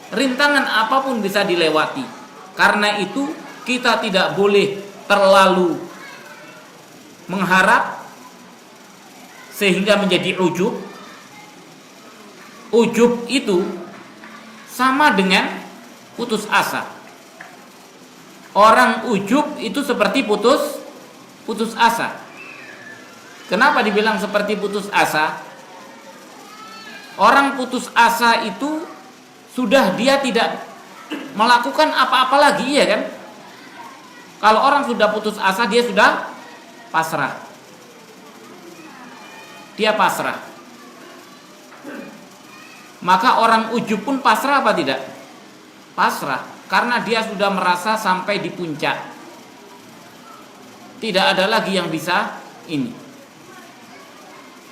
Rintangan apapun bisa dilewati. Karena itu kita tidak boleh terlalu mengharap sehingga menjadi ujub. Ujub itu sama dengan putus asa. Orang ujub itu seperti putus asa. Kenapa dibilang seperti putus asa? Orang putus asa itu sudah dia tidak melakukan apa-apa lagi, iya kan? Kalau orang sudah putus asa, dia sudah pasrah. Dia pasrah. Maka orang ujub pun pasrah apa tidak? Pasrah, karena dia sudah merasa sampai di puncak. Tidak ada lagi yang bisa ini.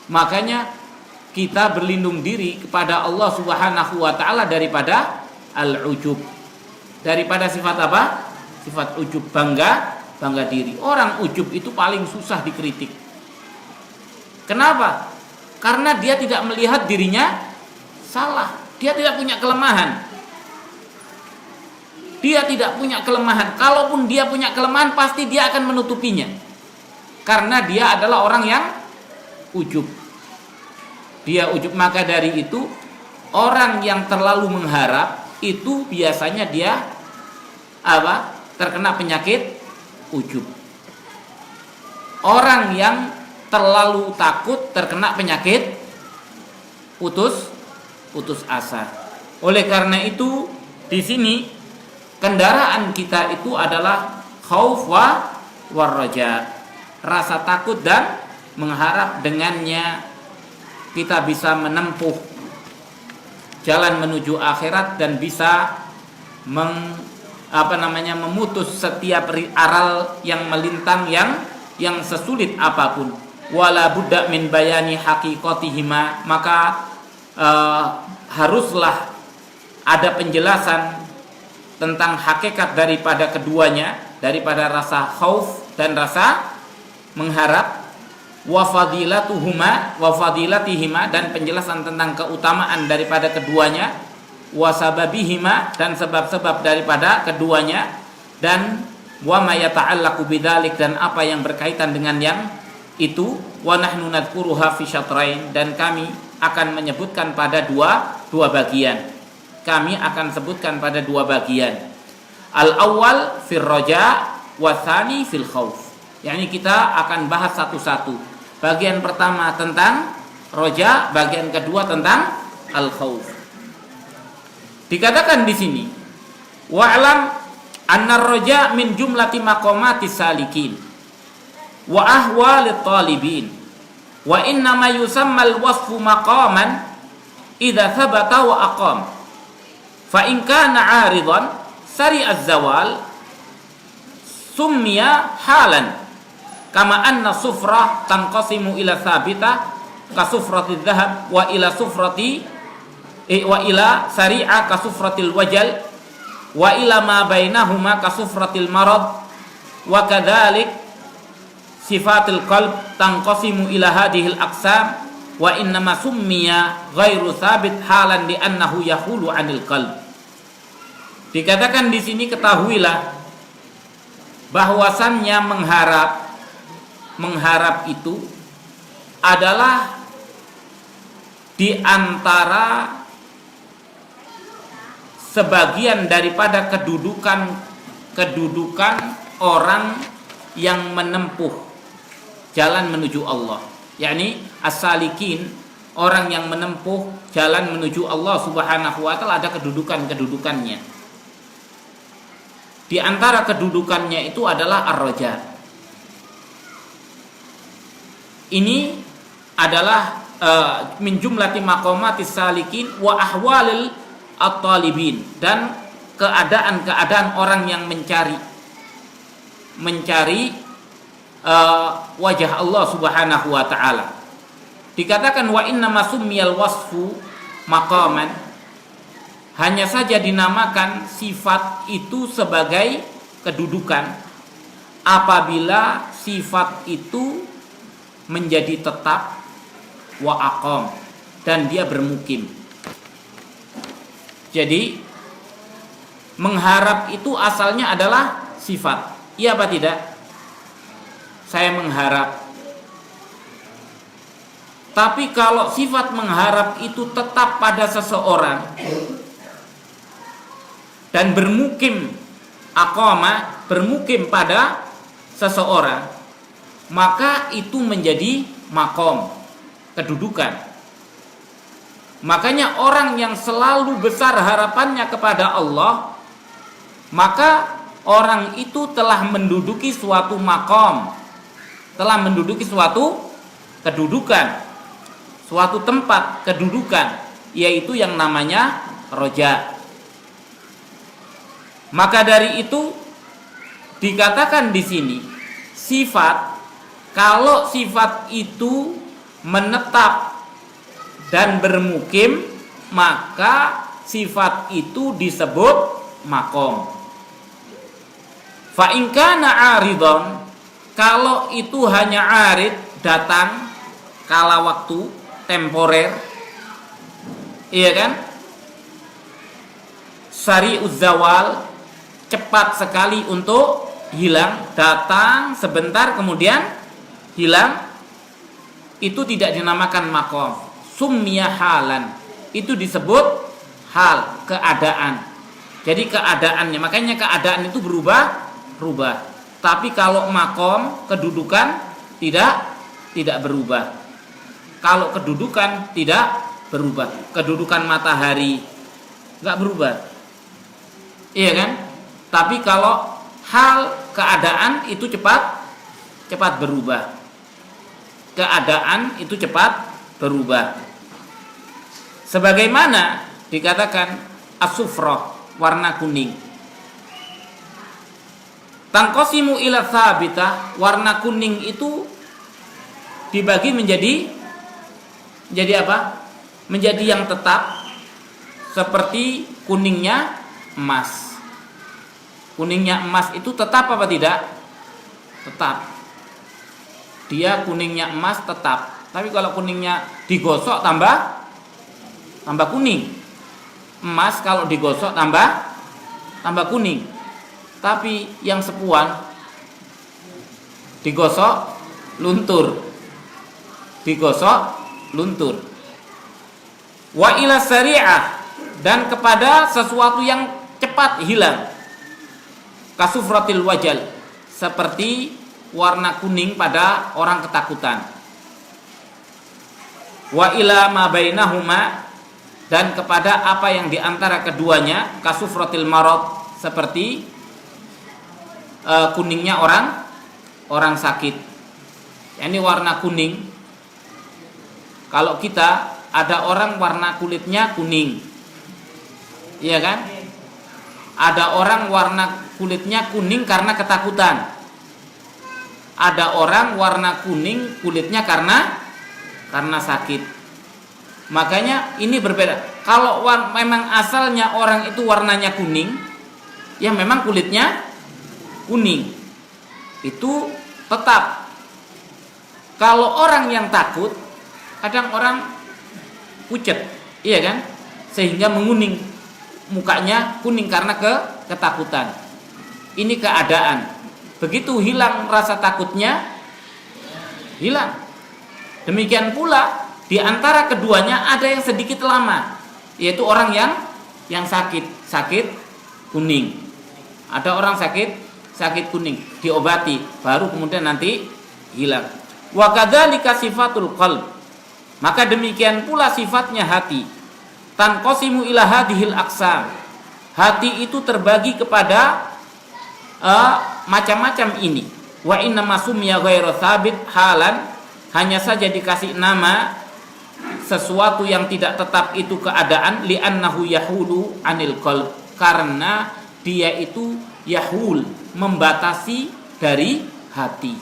Makanya kita berlindung diri kepada Allah Subhanahu wa taala daripada al-ujub. Daripada sifat apa? Sifat ujub, bangga diri. Orang ujub itu paling susah dikritik. Kenapa? Karena dia tidak melihat dirinya salah. Dia tidak punya kelemahan. Dia tidak punya kelemahan. Kalaupun dia punya kelemahan, pasti dia akan menutupinya. Karena dia adalah orang yang ujub. Dia ujub. Maka dari itu, orang yang terlalu mengharap itu biasanya dia terkena penyakit ujub. Orang yang terlalu takut terkena penyakit putus asa. Oleh karena itu, di sini kendaraan kita itu adalah khauf warraja. Rasa takut dan mengharap, dengannya kita bisa menempuh jalan menuju akhirat dan bisa memutus setiap aral yang melintang yang sesulit apapun. Wala budda min bayani haqiqatihima, maka haruslah ada penjelasan tentang hakikat daripada keduanya, daripada rasa khauf dan rasa mengharap. Wa fadilatihima, dan penjelasan tentang keutamaan daripada keduanya. Wa sababihima, dan sebab-sebab daripada keduanya. Dan wa ma yata'allaqu bidzalik, dan apa yang berkaitan dengan yang itu. Wa nahnu nadhkuruha fi syatrain, dan kami akan menyebutkan pada dua bagian. Kami akan sebutkan pada dua bagian. Al-awwal fir raja wa tsani fil khauf. Yani kita akan bahas satu-satu. Bagian pertama tentang roja, bagian kedua tentang al-khauf. Dikatakan di sini, wa'lam anna ar-raja min jumlati maqamatis salikin wa ahwalit talibin wa inna ma yusamma al-wasfu maqaman idza thabata wa aqam. Fa in kana 'aridan sari az-zawal summiya halan. Kama anna sufrah tanqasimu ila thabita ka sufrati dhahab wa ila sari'a ka sufratil wajal wa ila ma bainahuma ka sufratil marad wa kadzalik sifatil qalb tanqasimu ila hadhil aqsam wa innama summiya ghairu thabit halan li annahu yahulu 'anil qalb. Dikatakan di sini, ketahuilah bahwasannya mengharap itu adalah di antara sebagian daripada kedudukan orang yang menempuh jalan menuju Allah. yakni as-salikin, orang yang menempuh jalan menuju Allah Subhanahu wa taala, ada kedudukannya. Di antara kedudukannya itu adalah ar-raja. Ini adalah min jumlati maqamatis salikin wa ahwalil at-talibin, dan keadaan-keadaan orang yang mencari wajah Allah Subhanahu wa taala. Dikatakan wa inna masummiyal wasfu maqaman, hanya saja dinamakan sifat itu sebagai kedudukan apabila sifat itu menjadi tetap wa aqam, dan dia bermukim. Jadi mengharap itu asalnya adalah sifat. Iya apa tidak? Saya mengharap Tapi kalau sifat mengharap itu tetap pada seseorang dan bermukim aqama, bermukim pada seseorang, maka itu menjadi maqam, kedudukan. Makanya orang yang selalu besar harapannya kepada Allah, maka orang itu telah menduduki suatu maqam, telah menduduki suatu kedudukan, suatu tempat kedudukan, yaitu yang namanya roja. Maka dari itu dikatakan di sini sifat, kalau sifat itu menetap dan bermukim, maka sifat itu disebut maqam. Fa in kana 'aridon, kalau itu hanya arid, datang kala waktu, temporer, iya kan? Sari'uz zawal, cepat sekali untuk hilang, datang sebentar kemudian hilang, itu tidak dinamakan maqam. Summiya halan, itu disebut hal, keadaan. Jadi keadaannya, makanya keadaan itu berubah. Tapi kalau maqam, kedudukan tidak berubah. Kalau kedudukan tidak berubah, kedudukan matahari nggak berubah, iya kan? Tapi kalau hal, keadaan itu cepat berubah. Keadaan itu cepat berubah. Sebagaimana dikatakan as-sufrah, warna kuning. Tangqasimu ila tsabitah, warna kuning itu dibagi menjadi apa? Menjadi yang tetap, seperti kuningnya emas. Kuningnya emas itu tetap apa tidak? Tetap. Dia kuningnya emas tetap. Tapi kalau kuningnya digosok tambah kuning. Emas kalau digosok tambah kuning. Tapi yang sepuan digosok luntur. Wa ila sari'ah, dan kepada sesuatu yang cepat hilang. Kasufratil wajal, seperti warna kuning pada orang ketakutan. Wa ila ma bainahuma, dan kepada apa yang diantara keduanya. Kasufratil marad, seperti kuningnya orang sakit. Ini warna kuning. Kalau kita ada orang warna kulitnya kuning, iya kan? Ada orang warna kulitnya kuning karena ketakutan. Ada orang warna kuning kulitnya karena sakit. Makanya ini berbeda. Kalau memang asalnya orang itu warnanya kuning, ya memang kulitnya kuning, itu tetap. Kalau orang yang takut, kadang orang pucat, iya kan? Sehingga menguning, mukanya kuning karena ketakutan. Ini keadaan. Begitu hilang rasa takutnya, hilang. Demikian pula di antara keduanya ada yang sedikit lama, yaitu orang yang sakit kuning. Ada orang sakit kuning, diobati, baru kemudian nanti hilang. Wa kadzalika sifatul qalb, maka demikian pula sifatnya hati. Tanqasimu ila hadhil aqsam, hati itu terbagi kepada macam-macam ini. Wa inna masumya ghairu tsabit halan, hanya saja dikasih nama sesuatu yang tidak tetap itu keadaan, li'annahu yahulu anil qalb, karena dia itu yahul, membatasi dari hati.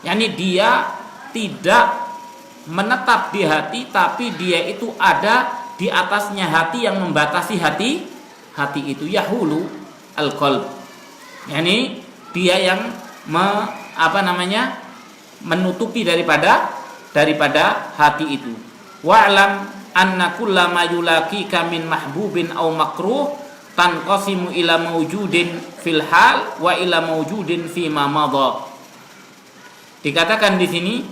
Yani dia tidak menetap di hati, tapi dia itu ada di atasnya hati yang membatasi hati itu, yahulu al-qalb. Yani dia yang menutupi daripada hati itu. Wa'lam anna kullama yulaqika min mahbubin aw makruh tanqasimu ila mawjudin fil hal wa ila mawjudin fi ma madha. Dikatakan di sini,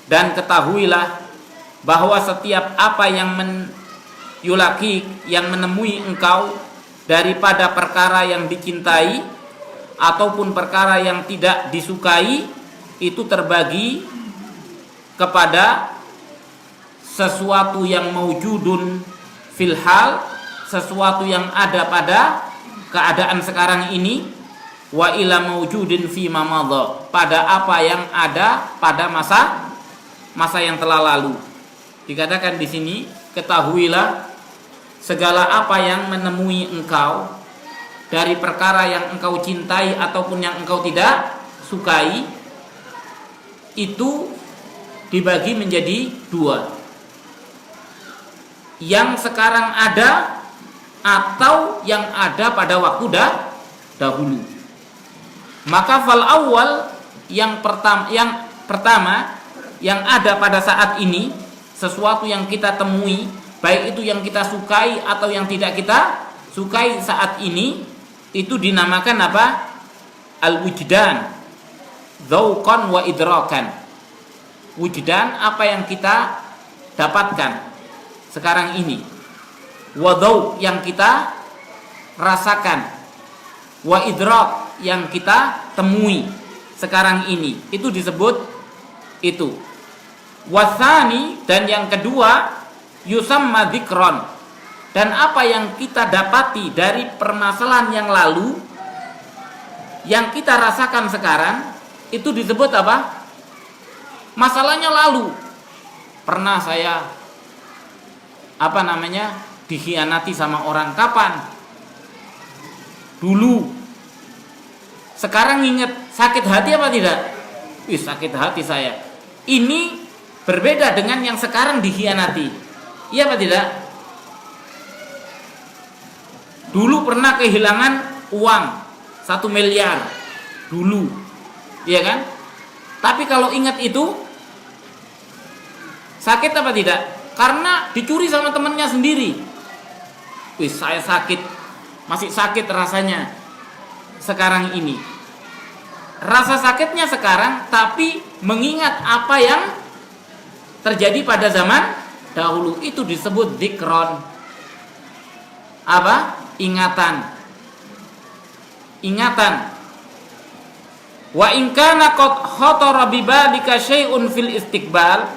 dan ketahuilah bahwa setiap apa yang yulaki yang menemui engkau daripada perkara yang dicintai ataupun perkara yang tidak disukai, itu terbagi kepada sesuatu yang maujudun fil hal, sesuatu yang ada pada keadaan sekarang ini, wa ila maujudin fi ma madha, pada apa yang ada pada masa yang telah lalu. Dikatakan di sini, ketahuilah segala apa yang menemui engkau dari perkara yang engkau cintai ataupun yang engkau tidak sukai, itu dibagi menjadi dua, yang sekarang ada atau yang ada pada waktu dahulu. Maka fal awal, yang pertama yang ada pada saat ini, sesuatu yang kita temui, baik itu yang kita sukai atau yang tidak kita sukai saat ini, itu dinamakan apa? Al-wujdan, dzauqan wa idrakan. Wujdan, apa yang kita dapatkan sekarang ini, wa dzauq, yang kita rasakan, wa idrak, yang kita temui sekarang ini, itu disebut itu. Wasani, dan yang kedua, yusamma dzikron, dan apa yang kita dapati dari permasalahan yang lalu yang kita rasakan sekarang, itu disebut apa? Masalahnya lalu. Pernah saya dikhianati sama orang, kapan? Dulu. Sekarang ingat, sakit hati apa tidak? Sakit hati saya. Ini berbeda dengan yang sekarang dikhianati. Iya apa tidak? Dulu pernah kehilangan uang 1 miliar dulu, iya kan? Tapi kalau ingat itu, sakit apa tidak? Karena dicuri sama temannya sendiri. Saya sakit, masih sakit rasanya sekarang ini. Rasa sakitnya sekarang, tapi mengingat apa yang terjadi pada zaman dahulu, itu disebut dzikron. Apa? Ingatan. Wa in kana qad khatara bi balika syai'un fil istiqbal,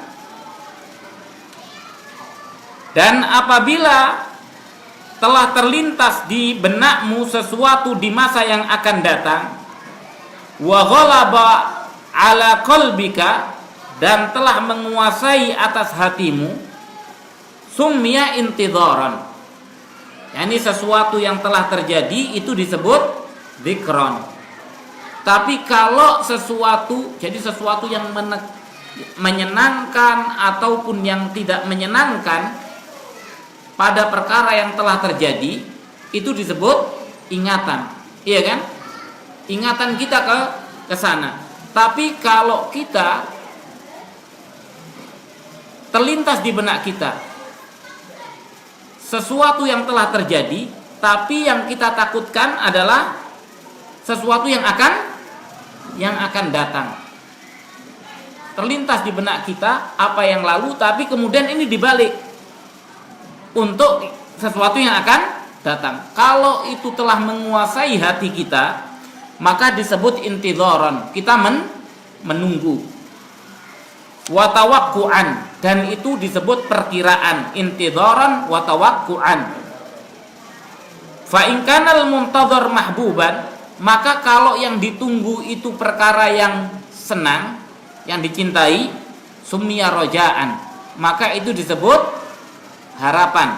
dan apabila telah terlintas di benakmu sesuatu di masa yang akan datang, wa ghalaba ala qalbika, dan telah menguasai atas hatimu, summiya intidharan, yakni sesuatu yang telah terjadi itu disebut dzikron. Tapi kalau sesuatu, jadi sesuatu yang menyenangkan ataupun yang tidak menyenangkan pada perkara yang telah terjadi, itu disebut ingatan. Iya kan? Ingatan kita ke sana. Tapi kalau kita terlintas di benak kita sesuatu yang telah terjadi, tapi yang kita takutkan adalah sesuatu yang akan datang. Terlintas di benak kita apa yang lalu, tapi kemudian ini dibalik untuk sesuatu yang akan datang. Kalau itu telah menguasai hati kita, maka disebut intidharan, kita menunggu. Wa tawaqqu'an, dan itu disebut perkiraan. Intidharan wa tawaqqu'an. Fa in kana al-muntadhar mahbuban, maka kalau yang ditunggu itu perkara yang senang, yang dicintai, summiya raja'an, maka itu disebut harapan.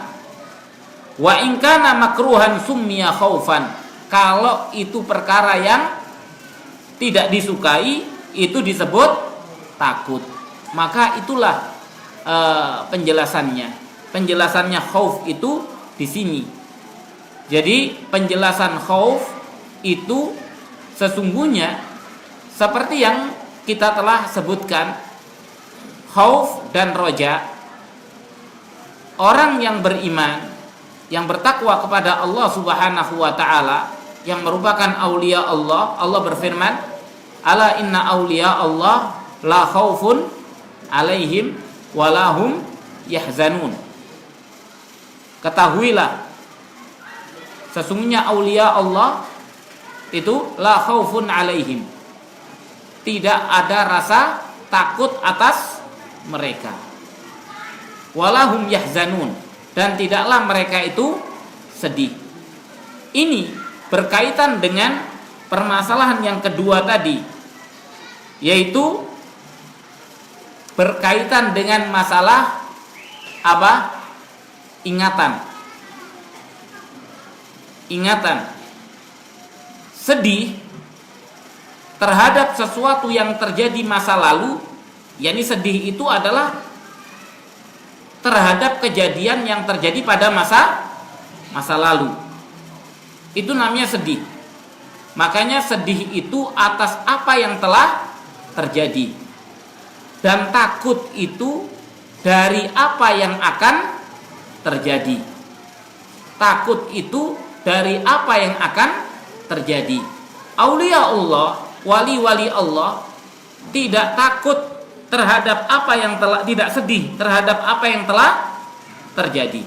Wa in kana makruhan summiya khaufan, kalau itu perkara yang tidak disukai, itu disebut takut. Maka itulah penjelasannya khauf itu di sini. Jadi penjelasan khauf itu sesungguhnya seperti yang kita telah sebutkan, khauf dan roja. Orang yang beriman, yang bertakwa kepada Allah Subhanahu wa taala, yang merupakan aulia Allah, Allah berfirman, "Ala inna aulia Allah la khaufun alaihim wa lahum yahzanun. Ketahuilah, sesungguhnya aulia Allah itu la khaufun alaihim, tidak ada rasa takut atas mereka. Walahum yahzanun, dan tidaklah mereka itu sedih. Ini berkaitan dengan permasalahan yang kedua tadi, yaitu berkaitan dengan masalah apa? Ingatan. Sedih terhadap sesuatu yang terjadi masa lalu, yakni sedih itu adalah terhadap kejadian yang terjadi pada masa lalu. Itu namanya sedih. Makanya sedih itu atas apa yang telah terjadi. Dan takut itu dari apa yang akan terjadi. Takut itu dari apa yang akan terjadi. Aulia Allah, wali-wali Allah tidak takut terhadap apa yang telah, tidak sedih terhadap apa yang telah terjadi.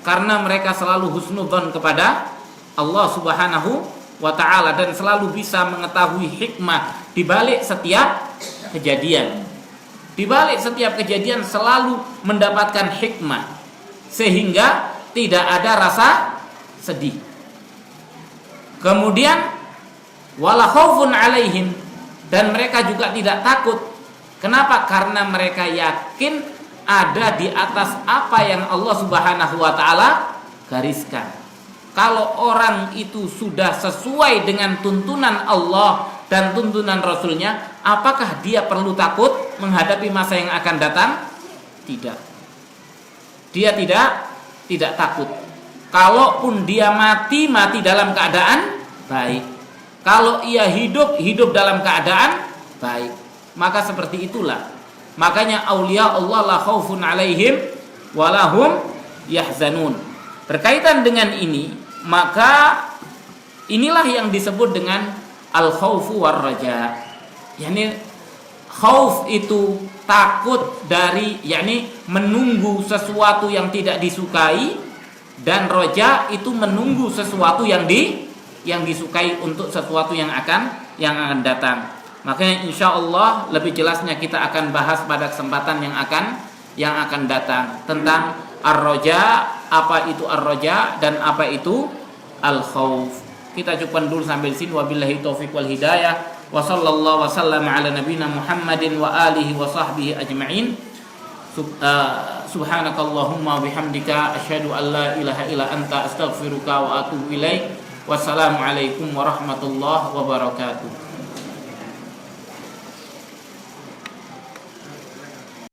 Karena mereka selalu husnudzon kepada Allah Subhanahu wa ta'ala dan selalu bisa mengetahui hikmah di balik setiap kejadian. Di balik setiap kejadian selalu mendapatkan hikmah, sehingga tidak ada rasa sedih. Kemudian wala khaufun alaihim, dan mereka juga tidak takut. Kenapa? Karena mereka yakin ada di atas apa yang Allah Subhanahu wa ta'ala gariskan. Kalau orang itu sudah sesuai dengan tuntunan Allah dan tuntunan Rasulnya, apakah dia perlu takut menghadapi masa yang akan datang? Tidak. Dia tidak takut. Kalaupun dia mati dalam keadaan baik. Kalau ia hidup dalam keadaan baik. Maka seperti itulah. Makanya aulia Allah la khaufun alaihim walahum yahzanun. Berkaitan dengan ini, maka inilah yang disebut dengan al-khaufu war raja. Yani khauf itu takut dari, yakni menunggu sesuatu yang tidak disukai, dan raja itu menunggu sesuatu yang disukai untuk sesuatu yang akan datang. Makanya insyaallah lebih jelasnya kita akan bahas pada kesempatan yang akan datang tentang ar-raja, apa itu ar-raja dan apa itu al-khauf. Kita cukupkan dulu sampai sini. Wabillahi taufiq wal hidayah. Wa sallallahu wa sallama ala nabiyyina Muhammadin wa alihi wa sahbihi ajma'in. Subhanakallahumma wa bihamdika asyhadu an la ilaha illa anta astaghfiruka wa atubu ilaik. Wassalamu alaikum warahmatullahi wabarakatuh.